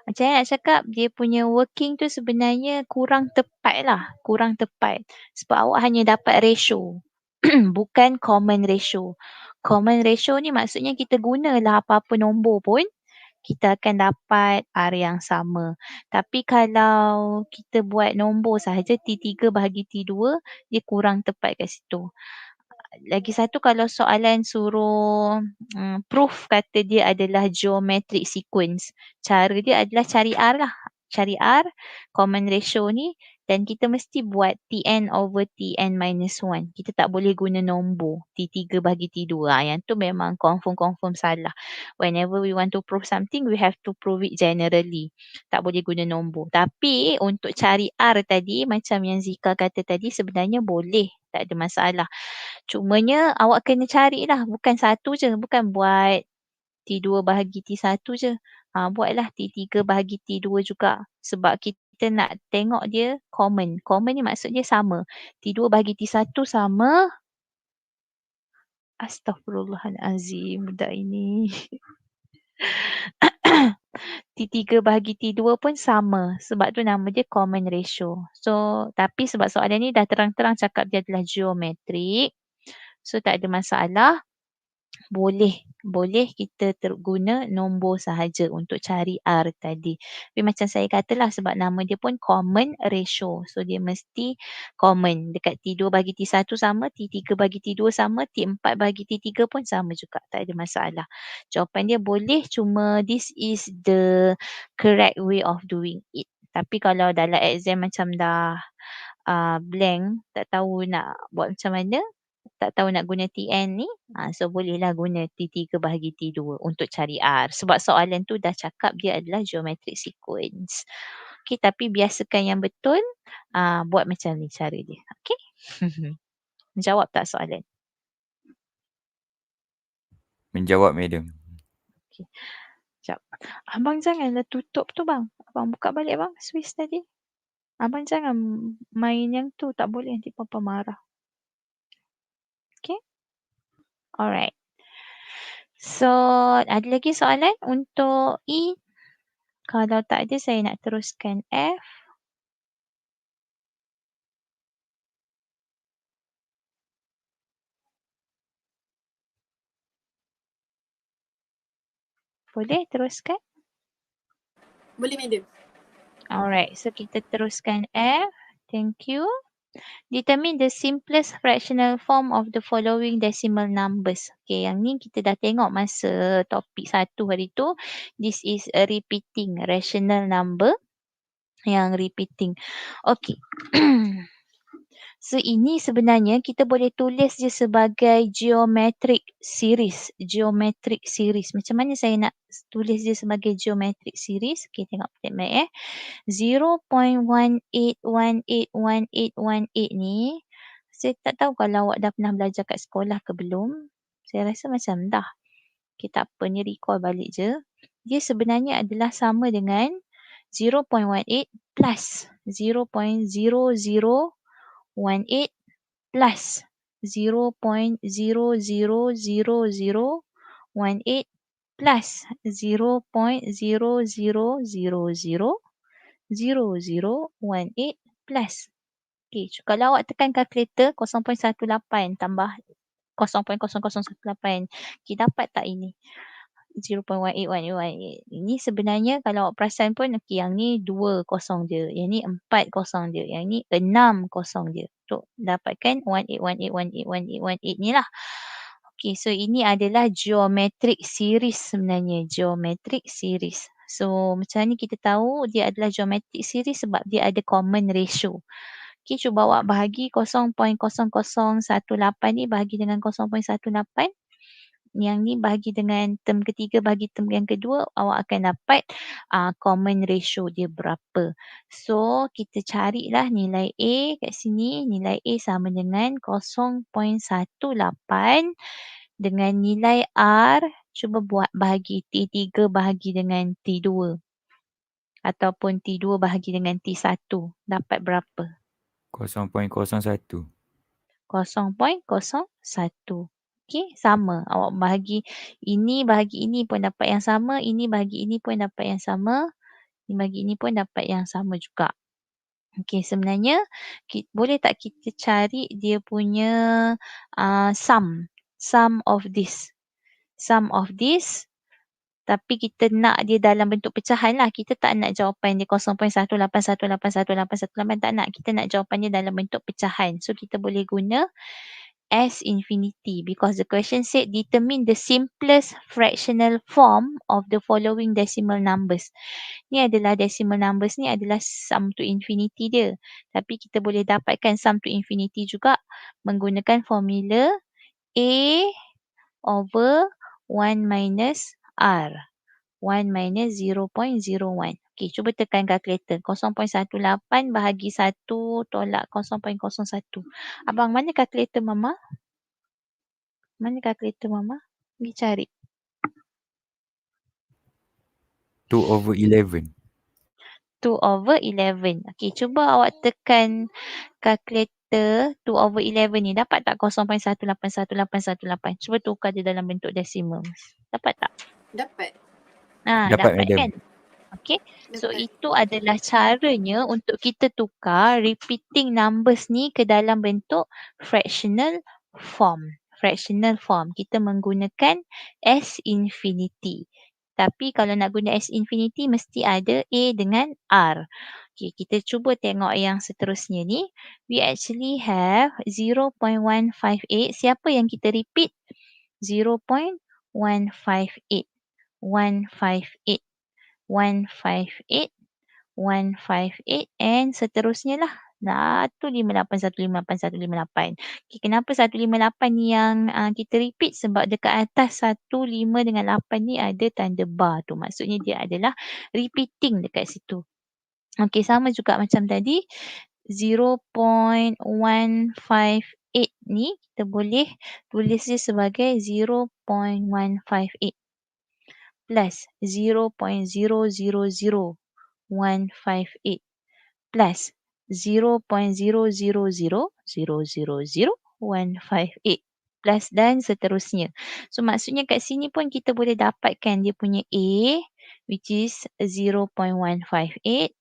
macam mana nak cakap, dia punya working tu sebenarnya kurang tepat lah. Kurang tepat. Sebab awak hanya dapat ratio. Bukan common ratio. Common ratio ni maksudnya kita gunalah apa-apa nombor pun, kita akan dapat R yang sama. Tapi kalau kita buat nombor sahaja, T3 bahagi T2, dia kurang tepat kat situ. Lagi satu, kalau soalan suruh proof kata dia adalah geometric sequence, cara dia adalah cari R lah. Cari R, common ratio ni, dan kita mesti buat Tn over Tn minus 1. Kita tak boleh guna nombor T3 bahagi T2. Yang tu memang confirm salah. Whenever we want to prove something, we have to prove it generally. Tak boleh guna nombor. Tapi untuk cari R tadi, macam yang Zika kata tadi, sebenarnya boleh. Tak ada masalah. Cumanya awak kena carilah. Bukan satu je. Bukan buat T2 bahagi T1 je. Buatlah T3 bahagi T2 juga. Sebab kita nak tengok dia common. Common ni maksud dia sama. T2 bahagi T1 sama. Astaghfirullahalazim, budak ini. T3 bahagi T2 pun sama. Sebab tu nama dia common ratio. So, tapi sebab soalan ni dah terang-terang cakap dia adalah geometrik. So, tak ada masalah. Boleh kita guna nombor sahaja untuk cari R tadi. Tapi macam saya katalah, sebab nama dia pun common ratio. So dia mesti common. Dekat T2 bagi T1 sama, T3 bagi T2 sama, T4 bagi T3 pun sama juga. Tak ada masalah. Jawapan dia boleh, cuma this is the correct way of doing it. Tapi kalau dalam exam macam dah blank, tak tahu nak buat macam mana, tak tahu nak guna TN ni, so bolehlah guna T3 bahagi T2 untuk cari R. Sebab soalan tu dah cakap dia adalah geometric sequence. Okay, tapi biasakan yang betul, buat macam ni cara dia. Okay? Menjawab tak soalan? Menjawab, Madam. Okay. Sekejap. Abang janganlah tutup tu bang. Abang buka balik bang, Swiss tadi. Abang jangan main yang tu, tak boleh, nanti papa marah. Okay? Alright. So, ada lagi soalan untuk E? Kalau tak ada, saya nak teruskan F. Boleh teruskan? Boleh, madam. Alright, so kita teruskan F. Thank you. Determine the simplest fractional form of the following decimal numbers. Okay, yang ni kita dah tengok masa topik 1 hari tu. This is a repeating rational number. Yang repeating. Okay. So ini sebenarnya kita boleh tulis je sebagai geometric series. Geometric series. Macam mana saya nak tulis dia sebagai geometric series? Okay, tengok statement 0.18181818 ni, saya tak tahu kalau awak dah pernah belajar kat sekolah ke belum. Saya rasa macam dah. Okay, tak apa, ni recall balik je. Dia sebenarnya adalah sama dengan 0.18 plus 0.0018 plus 0.000018 plus 0.00000018 plus. Okay, kalau awak tekan kalkulator 0.18 tambah 0.0018, okay, dapat tak ini? 0.181818. Ini sebenarnya kalau awak perasan pun, okey, yang ni 2 kosong je. Yang ni 4 kosong je. Yang ni 6 kosong je. Untuk dapatkan 1818181818 ni lah. Okey, so ini adalah geometric series sebenarnya. Geometric series. So macam ni kita tahu dia adalah geometric series sebab dia ada common ratio. Okey, cuba awak bahagi 0.0018 ni bahagi dengan 0.18. Yang ni bahagi dengan term ketiga bahagi term yang kedua, awak akan dapat common ratio dia berapa. So, kita carilah nilai A kat sini. Nilai A sama dengan 0.18 dengan nilai R. Cuba buat bahagi T3 bahagi dengan T2. Ataupun T2 bahagi dengan T1. Dapat berapa? 0.01. 0.01. Okey, sama. Awak bahagi ini pun dapat yang sama. Ini bahagi ini pun dapat yang sama. Ini bahagi ini pun dapat yang sama juga. Okey, sebenarnya boleh tak kita cari dia punya sum. Sum of this. Sum of this. Tapi kita nak dia dalam bentuk pecahan lah. Kita tak nak jawapan dia 0.181818118. Tak nak. Kita nak jawapan dia dalam bentuk pecahan. So, kita boleh guna S infinity because the question said determine the simplest fractional form of the following decimal numbers. Ni adalah decimal numbers ni adalah sum to infinity dia. Tapi kita boleh dapatkan sum to infinity juga menggunakan formula A over 1 minus R. 1 minus 0.01. Okey, cuba tekan kalkulator. 0.18 bahagi 1 tolak 0.01. Abang, mana kalkulator Mama? Mana kalkulator Mama? Pergi cari. 2/11. 2/11. Okey, cuba awak tekan kalkulator 2/11 ni. Dapat tak 0.181818? Cuba tukar dia dalam bentuk decimal. Dapat tak? Dapat. Dapat, Dapat madam. kan? Okey. So, Dapat. itu adalah caranya untuk kita tukar repeating numbers ni ke dalam bentuk fractional form. Fractional form. Kita menggunakan S infinity. Tapi kalau nak guna S infinity mesti ada A dengan R. Okey, kita cuba tengok yang seterusnya ni. We actually have 0.158. Siapa yang kita repeat? 0.158. 158. 158, 158 and seterusnya lah. 158, 158, 158. Okay, kenapa 158 ni yang kita repeat? Sebab dekat atas 15 dengan 8 ni ada tanda bar tu. Maksudnya dia adalah repeating dekat situ. Okay, sama juga macam tadi. 0.158 ni kita boleh tulis dia sebagai 0.158. Plus 0.000158 plus 0.0000000158 plus dan seterusnya. So maksudnya kat sini pun kita boleh dapatkan dia punya A which is 0.158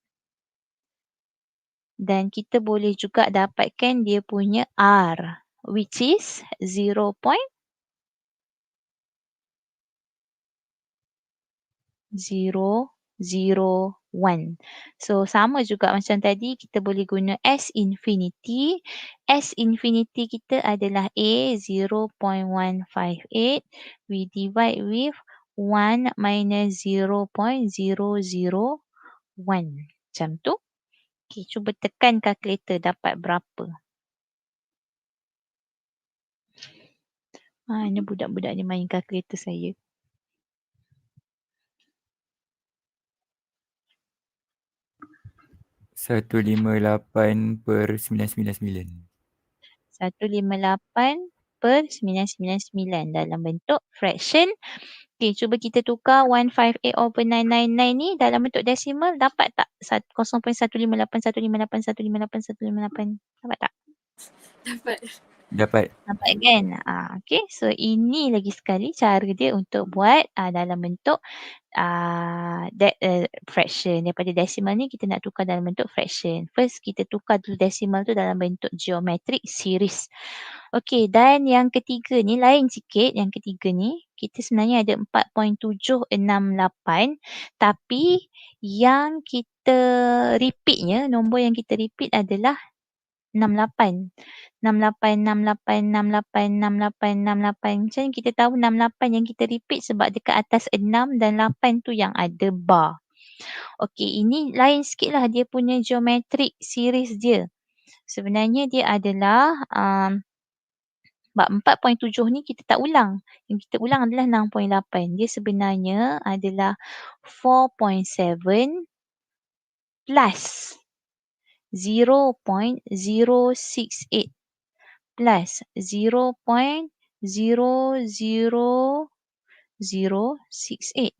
dan kita boleh juga dapatkan dia punya R which is 0.001. So sama juga macam tadi kita boleh guna S infinity. S infinity kita adalah A 0.158. We divide with 1 minus 0.001. Macam tu. Okay, cuba tekan kalkulator dapat berapa. Ini budak-budak ni main kalkulator saya. 158/999. 158/999 dalam bentuk fraction. Okay, cuba kita tukar 158/999 ni dalam bentuk decimal. Dapat tak 0.158158158? Dapat tak? Dapat. Dapat. Nampak kan? Okay, so ini lagi sekali cara dia untuk buat dalam bentuk fraction. Daripada decimal ni kita nak tukar dalam bentuk fraction. First kita tukar dulu decimal tu dalam bentuk geometric series. Okay, dan yang ketiga ni lain sikit. Yang ketiga ni kita sebenarnya ada 4.768 tapi yang kita repeatnya, nombor yang kita repeat adalah 68. 68, 68, 68, 68, 68. Macam mana kita tahu 68 yang kita repeat sebab dekat atas 6 dan 8 tu yang ada bar. Okey, ini lain sikit lah dia punya geometric series dia. Sebenarnya dia adalah sebab 4.7 ni kita tak ulang. Yang kita ulang adalah 6.8. Dia sebenarnya adalah 4.7 plus 0.068 plus 0.00068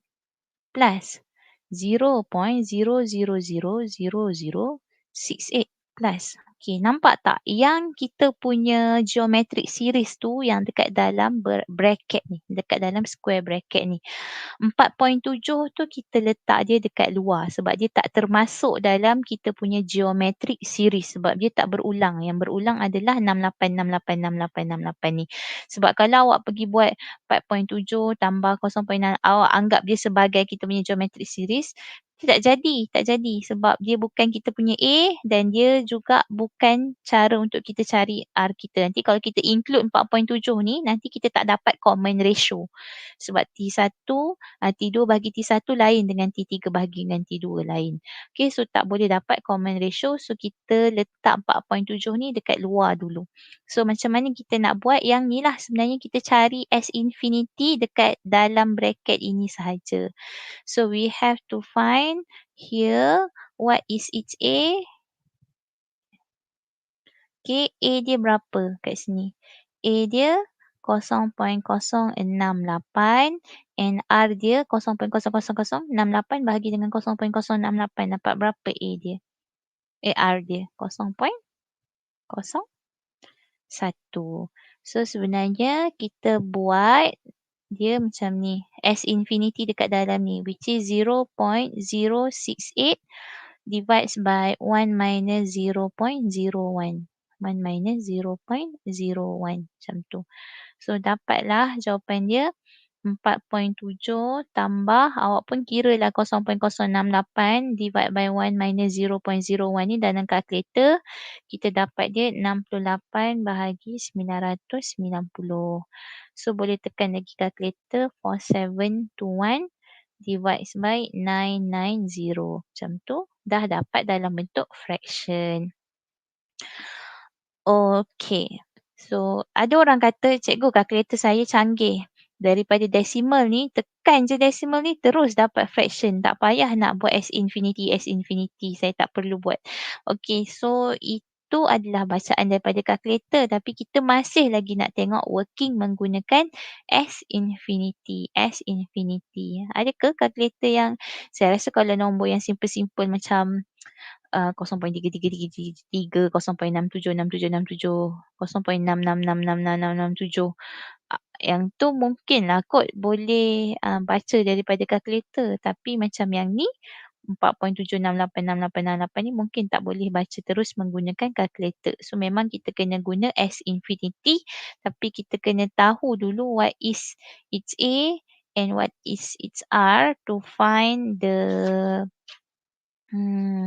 plus 0.0000068 plus. Okay, nampak tak? Yang kita punya geometric series tu yang dekat dalam bracket ni. Dekat dalam square bracket ni. 4.7 tu kita letak dia dekat luar sebab dia tak termasuk dalam kita punya geometric series sebab dia tak berulang. Yang berulang adalah 68686868 ni. Sebab kalau awak pergi buat 4.7 tambah 0.6, awak anggap dia sebagai kita punya geometric series, tak jadi sebab dia bukan kita punya A dan dia juga bukan cara untuk kita cari R kita. Nanti kalau kita include 4.7 ni, nanti kita tak dapat common ratio. Sebab T1, T2 bagi T1 lain dengan T3 bagi dengan T2 lain. Okay, so tak boleh dapat common ratio. So kita letak 4.7 ni dekat luar dulu. So macam mana kita nak buat yang ni lah sebenarnya kita cari S infinity dekat dalam bracket ini sahaja. So we have to find here what is its A. Okay, A dia berapa kat sini? A dia 0.068 and R dia 0.00068 bahagi dengan 0.068. Dapat berapa A dia? R dia 0.01. So sebenarnya kita buat dia macam ni. S infinity dekat dalam ni which is 0.068 divides by 1 minus 0.01. 1 minus 0.01 macam tu. So dapatlah jawapan dia 4.7 tambah awak pun kira lah 0.068 divide by 1 minus 0.01 ni dalam kalkulator kita dapat dia 68 bahagi 990. So boleh tekan lagi kalkulator 4721 divides by 990. Macam tu dah dapat dalam bentuk fraction. Okay. So ada orang kata cikgu kalkulator saya canggih. Daripada decimal ni, tekan je decimal ni terus dapat fraction. Tak payah nak buat S infinity. Saya tak perlu buat. Okay, so itu adalah bacaan daripada kalkulator. Tapi kita masih lagi nak tengok working menggunakan S infinity. Adakah kalkulator yang, saya rasa kalau nombor yang simple-simple macam 0.333333, 0.676767, 0.66666667. Yang tu mungkinlah kot boleh baca daripada kalkulator. Tapi macam yang ni 4.7686868 ni mungkin tak boleh baca terus menggunakan kalkulator. So memang kita kena guna S infinity. Tapi kita kena tahu dulu what is its A and what is its R to find the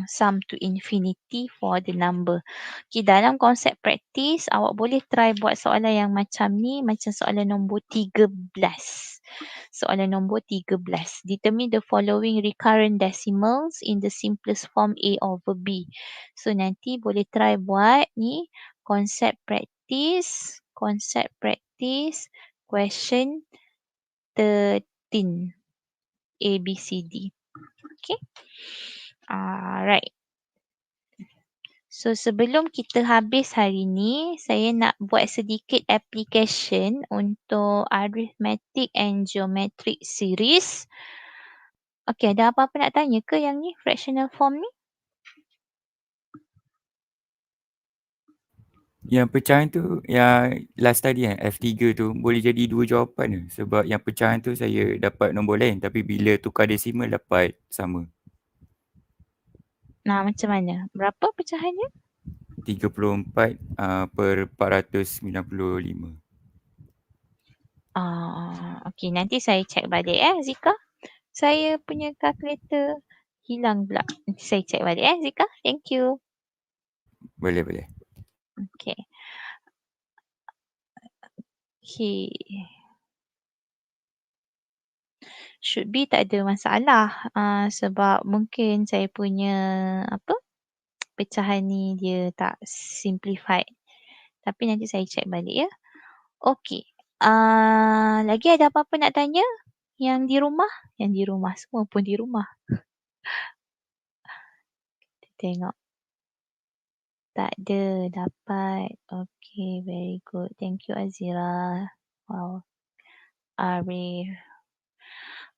sum to infinity for the number. Okay, dalam konsep praktis, awak boleh try buat soalan yang macam ni, macam soalan nombor 13. Soalan nombor 13. Determine the following recurrent decimals in the simplest form A over B. So nanti boleh try buat ni, konsep praktis, question 13. A, B, C, D. Okay. Alright. So sebelum kita habis hari ni, saya nak buat sedikit application untuk arithmetic and geometric series. Okay, ada apa-apa nak tanya ke yang ni, fractional form ni? Yang pecahan tu, yang last tadi kan, F3 tu boleh jadi 2 jawapan je. Sebab yang pecahan tu saya dapat nombor lain. Tapi bila tukar desimal dapat sama. Nah, macam mana? Berapa pecahannya? 34 per 495. Okey, nanti saya check balik Zika. Saya punya kalkulator hilang pula. Nanti saya check balik Zika. Thank you. Boleh. Okay. Okay. Should be tak ada masalah. Sebab mungkin saya punya pecahan ni dia tak simplified. Tapi nanti saya check balik ya. Okay. Lagi ada apa-apa nak tanya? Yang di rumah? Yang di rumah. Semua pun di rumah. Kita tengok. Tak ada. Dapat. Okay. Very good. Thank you Azira. Wow. Arif.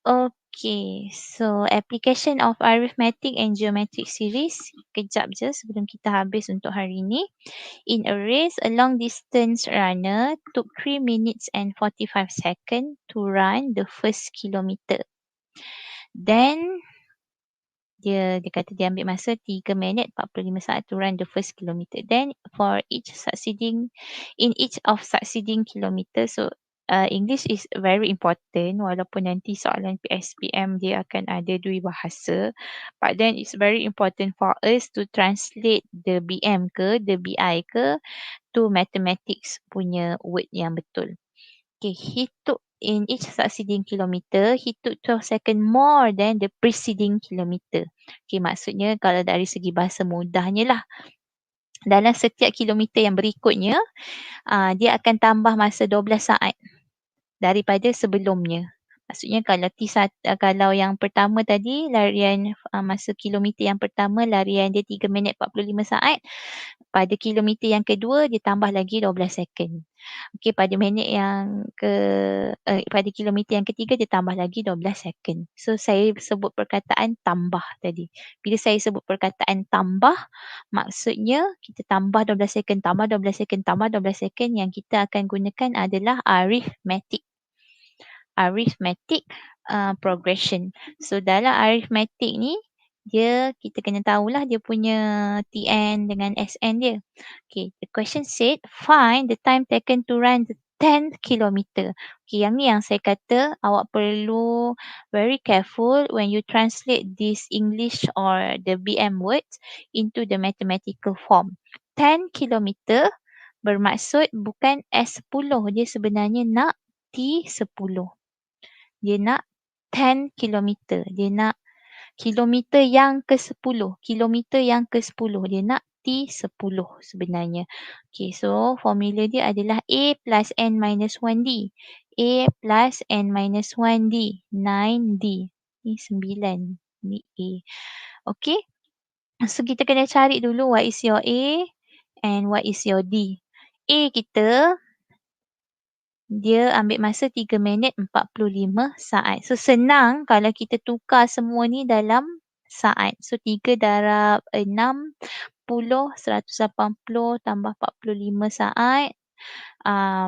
Okay. So application of arithmetic and geometric series. Kejap je sebelum kita habis untuk hari ni. In a race, a long distance runner took 3 minutes and 45 seconds to run the first kilometer. Then dia kata dia ambil masa 3 minit 45 saat to run the first kilometer. Then for each of succeeding kilometer, so English is very important walaupun nanti soalan PSPM dia akan ada dua bahasa, but then it's very important for us to translate the BM ke the BI ke to mathematics punya word yang betul. Okay, he took in each succeeding kilometer, he took 12 seconds more than the preceding kilometer. Okay, maksudnya kalau dari segi bahasa mudahnya lah, dalam setiap kilometer yang berikutnya, dia akan tambah masa 12 saat daripada sebelumnya. Maksudnya kalau yang pertama tadi, larian masa kilometer yang pertama, larian dia 3 minit 45 saat. Pada kilometer yang kedua, dia tambah lagi 12 second. Okey, pada pada kilometer yang ketiga dia tambah lagi 12 second. So saya sebut perkataan tambah tadi. Bila saya sebut perkataan tambah, maksudnya kita tambah 12 second, tambah 12 second, tambah 12 second, yang kita akan gunakan adalah arithmetic. Arithmetic progression. So dalam arithmetic ni, kita kena tahulah dia punya TN dengan SN dia. Okay, the question said, find the time taken to run the 10 kilometer. Okay, yang ni yang saya kata awak perlu very careful when you translate this English or the BM words into the mathematical form. 10 kilometer bermaksud bukan S10, dia sebenarnya nak T10. Dia nak 10 kilometer. Dia nak kilometer yang ke-10. Kilometer yang ke-10. Dia nak T10 sebenarnya. Okay, so formula dia adalah A plus N minus 1D. A plus N minus 1D. 9D. Ni 9. Ni A. Okay. So kita kena cari dulu what is your A and what is your D. A kita, dia ambil masa 3 minit 45 saat. So senang kalau kita tukar semua ni dalam saat. So 3 darab 60, 180 tambah 45 saat.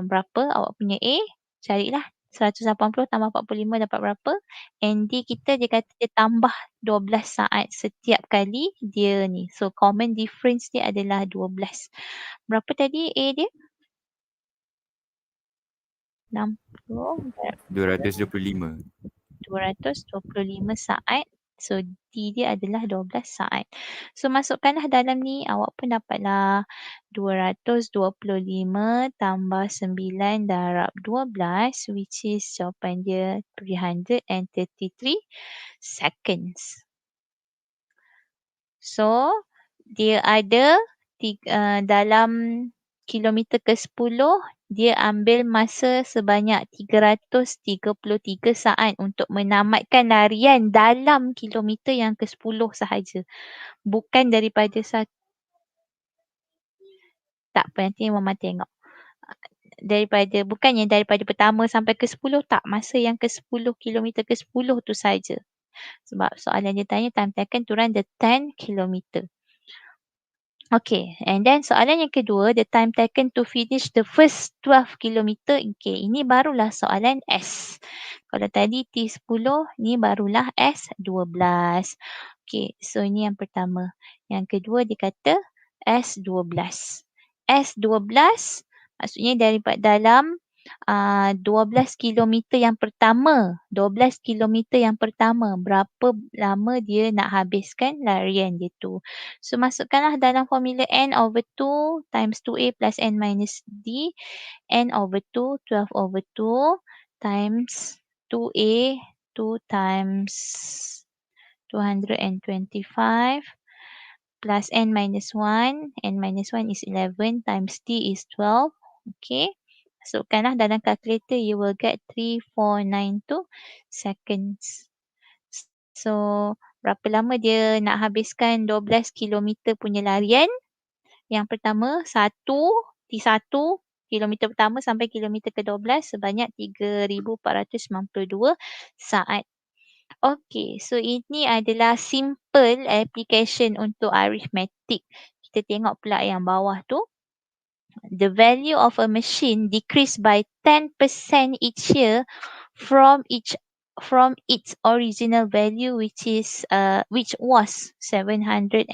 Berapa awak punya A? Carilah. 180 tambah 45 dapat berapa? And D kita, dia kata dia tambah 12 saat setiap kali dia ni. So common difference dia adalah 12. Berapa tadi A dia? 60 225. 225 saat. So D dia adalah 12 saat. So masukkanlah dalam ni, awak pun dapatlah 225 tambah 9 darab 12, which is jawapan dia 333 seconds. So dia ada dalam kilometer ke-10, dia ambil masa sebanyak 333 saat untuk menamatkan larian dalam kilometer yang ke-10 sahaja. Bukan daripada tak apa, nanti Mama tengok. Bukannya daripada pertama sampai ke-10, tak. Masa yang ke-10, kilometer ke-10 tu saja. Sebab soalan dia tanya time taken to run the 10 kilometer. Okay, and then soalan yang kedua, the time taken to finish the first 12 kilometer. Okay, ini barulah soalan S. Kalau tadi T10, ni barulah S12. Okay, so ini yang pertama. Yang kedua dia kata S12. S12 maksudnya daripada dalam 12 kilometer yang pertama. 12 kilometer yang pertama. Berapa lama dia nak habiskan larian dia tu. So masukkanlah dalam formula N over 2 times 2A plus N minus D. N over 2, 12 over 2 times 2A, 2 times 225 plus N minus 1. N minus 1 is 11 times D is 12. Okay. Masukkanlah dalam calculator, you will get 3492 seconds. So, berapa lama dia nak habiskan 12 kilometer punya larian? Yang pertama, T1 kilometer pertama sampai kilometer ke-12 sebanyak 3,492 saat. Okay, so ini adalah simple application untuk arithmetic. Kita tengok pula yang bawah tu. The value of a machine decreased by 10% each year from its original value, which was 755.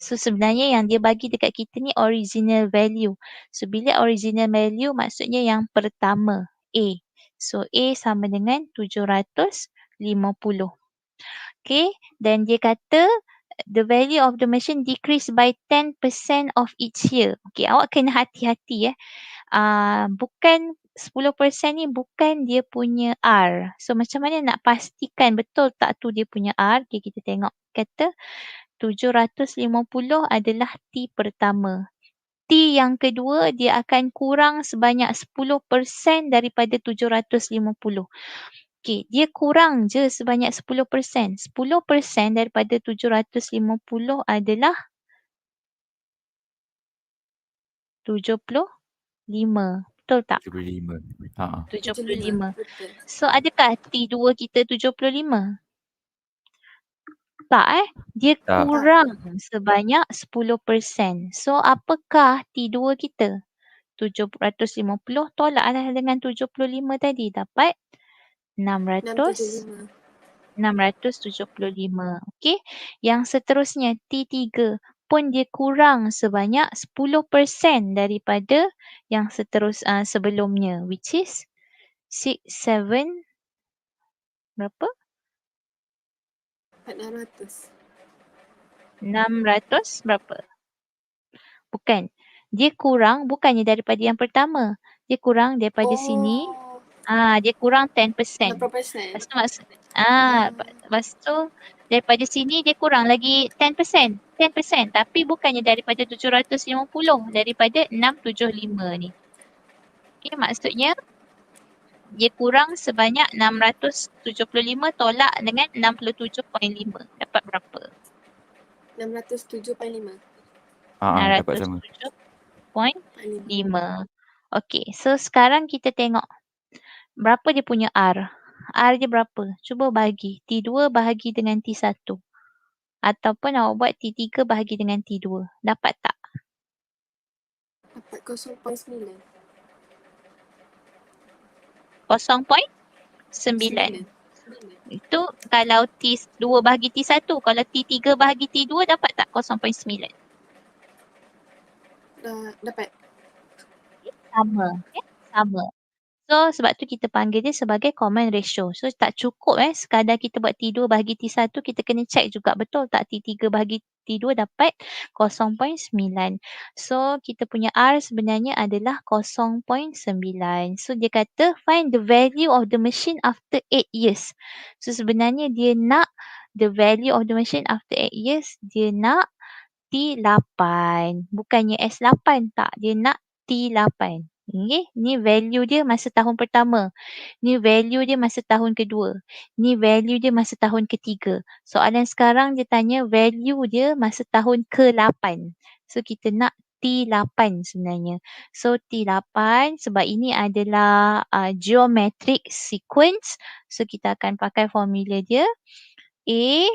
So sebenarnya yang dia bagi dekat kita ni original value. So bila original value maksudnya yang pertama, A. So A sama dengan 750. Okay, dan dia kata the value of the machine decreased by 10% of each year. Okay, awak kena hati-hati bukan 10% ni bukan dia punya R. So macam mana nak pastikan betul tak tu dia punya R? Okay, kita tengok. Kata 750 adalah T pertama. T yang kedua dia akan kurang sebanyak 10% daripada 750. Okay, dia kurang je sebanyak 10%. 10% daripada 750 adalah 75. Betul tak? 75. 75. Betul. So, adakah T2 kita 75? Tak Dia Tak. kurang sebanyak 10%. So, apakah T2 kita? 750 tolaklah dengan 75 tadi. Dapat 675. Okey. Yang seterusnya T3 pun dia kurang sebanyak 10% daripada yang sebelumnya, which is 7 berapa? 600 berapa? Bukan. Dia kurang bukannya daripada yang pertama. Dia kurang daripada sini. Dia kurang 10%. 80%. Lepas tu daripada sini dia kurang lagi 10%. 10%. Tapi bukannya daripada 750. Daripada 675 ni. Okay, maksudnya dia kurang sebanyak 675 tolak dengan 67.5. Dapat berapa? 607.5. Dapat sama. 607.5. Okay, so sekarang kita tengok berapa dia punya R. R dia berapa? Cuba bahagi. T2 bahagi dengan T1. Ataupun awak buat T3 bahagi dengan T2. Dapat tak? Dapat 0.9. 0.9. Itu kalau T2 bahagi T1. Kalau T3 bahagi T2 dapat tak 0.9? Dapat. Sama. Sama. So sebab tu kita panggil dia sebagai common ratio. So tak cukup sekadar kita buat T2 bahagi T1, kita kena check juga betul tak T3 bahagi T2 dapat 0.9. So kita punya R sebenarnya adalah 0.9. So dia kata find the value of the machine after 8 years. So sebenarnya dia nak the value of the machine after 8 years, dia nak T8. Bukannya S8 tak, dia nak T8. Okay, ni value dia masa tahun pertama. Ni value dia masa tahun kedua. Ni value dia masa tahun ketiga. Soalan sekarang dia tanya value dia masa tahun ke-8. So kita nak T8 sebenarnya. So T8 sebab ini adalah geometric sequence. So kita akan pakai formula dia. A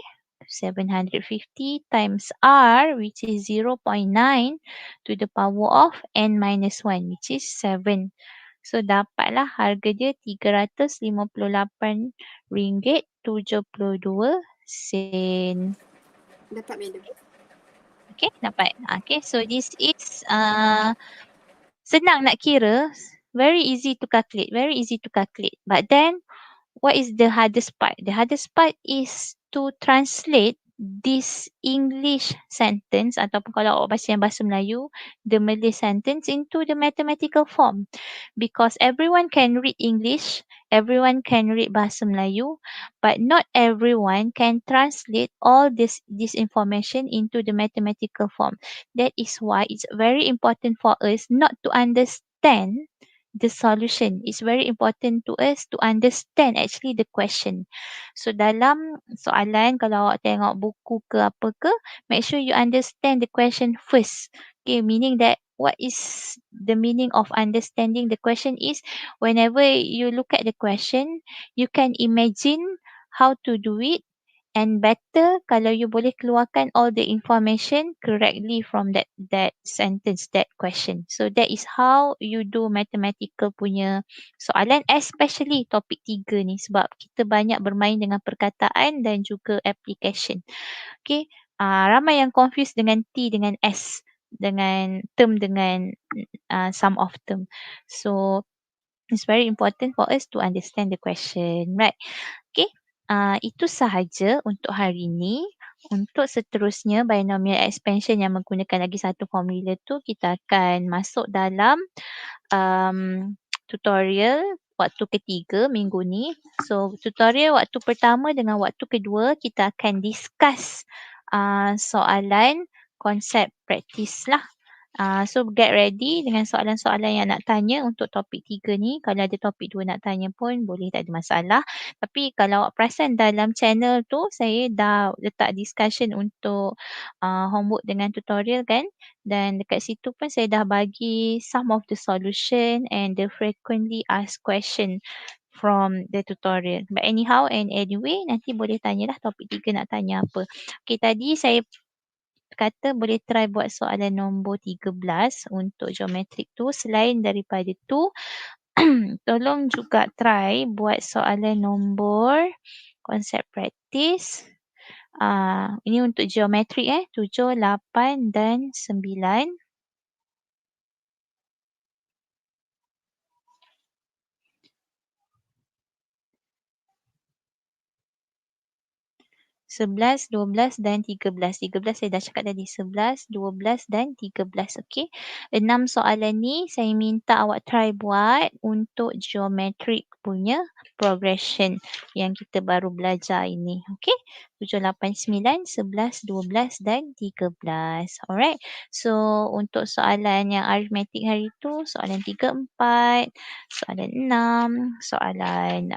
750 times R, which is 0.9 to the power of n minus 1, which is 7. So dapatlah harga dia RM358.72. Dapat, madam. Okay, dapat. Okay, so this is senang nak kira. Very easy to calculate. Very easy to calculate. But then, what is the hardest part? The hardest part is to translate this English sentence ataupun kalau awak baca yang bahasa Melayu, the Malay sentence into the mathematical form. Because everyone can read English, everyone can read bahasa Melayu, but not everyone can translate all this information into the mathematical form. That is why it's very important for us not to understand the solution. It's very important to us to understand actually the question. So dalam soalan kalau awak tengok buku ke apa ke, make sure you understand the question first. Okay, meaning that what is the meaning of understanding the question is whenever you look at the question, you can imagine how to do it. And better kalau you boleh keluarkan all the information correctly from that sentence, that question. So that is how you do mathematical punya soalan, especially topik 3 ni sebab kita banyak bermain dengan perkataan dan juga application. Okay, ramai yang confuse dengan T dengan S, dengan term dengan sum of term. So it's very important for us to understand the question, right? Okay, itu sahaja untuk hari ini. Untuk seterusnya, binomial expansion yang menggunakan lagi satu formula tu, kita akan masuk dalam tutorial waktu ketiga minggu ni. So, tutorial waktu pertama dengan waktu kedua, kita akan discuss soalan konsep praktis lah. So get ready dengan soalan-soalan yang nak tanya untuk topik 3 ni. Kalau ada topik 2 nak tanya pun boleh, tak ada masalah. Tapi kalau awak perasan dalam channel tu saya dah letak discussion untuk homework dengan tutorial kan. Dan dekat situ pun saya dah bagi some of the solution and the frequently asked question from the tutorial. But anyhow and anyway, nanti boleh tanyalah topik 3 nak tanya apa. Okay, tadi saya kata boleh try buat soalan nombor 13 untuk geometrik tu. Selain daripada tu, tolong juga try buat soalan nombor konsep praktis. Ini untuk geometrik 7, 8 dan 9. 11, 12 dan 13. 13 saya dah cakap tadi. 11, 12 dan 13. Okey. 6 soalan ni saya minta awak try buat untuk geometrik punya progression yang kita baru belajar ini. Okey. 7, 8, 9, 11, 12 dan 13. Alright. So untuk soalan yang arithmetic hari tu, soalan 3, 4, soalan 6, soalan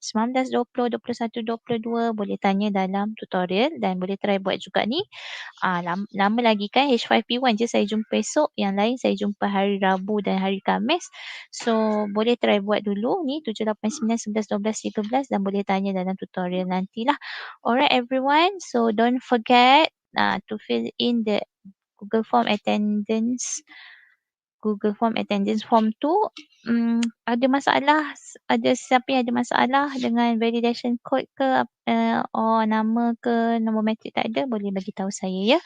19, 20, 21, 22 boleh tanya dalam tutorial dan boleh try buat juga ni. Lama lagi kan H5P1 je saya jumpa esok. Yang lain saya jumpa hari Rabu dan hari Khamis. So boleh try buat dulu ni 7, 8, 9, 11, 12, 13 dan boleh tanya dalam tutorial nantilah. Alright everyone. So don't forget to fill in the Google Form attendance form tu. Ada masalah, ada siapa yang ada masalah dengan validation code ke nama ke nombor matrik tak ada, boleh bagi tahu saya ya.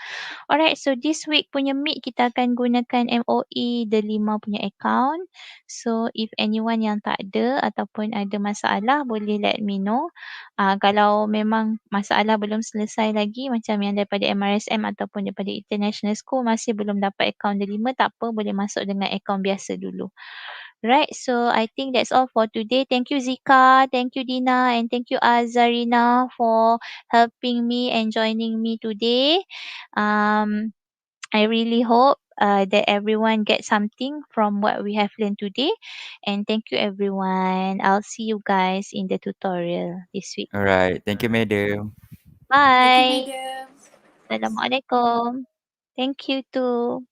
Alright, so this week punya meet kita akan gunakan MOE The 5 punya account. So if anyone yang tak ada ataupun ada masalah boleh let me know. Kalau memang masalah belum selesai lagi macam yang daripada MRSM ataupun daripada International School masih belum dapat account The 5, tak apa, boleh masuk dengan account biasa dulu. Right, so I think that's all for today. Thank you Zika, thank you Dina, and thank you Azarina for helping me and joining me today. I really hope that everyone gets something from what we have learned today. And thank you everyone. I'll see you guys in the tutorial this week. Alright. Thank you, madam. Thank you, Bye. madam. Assalamualaikum. Thank you too.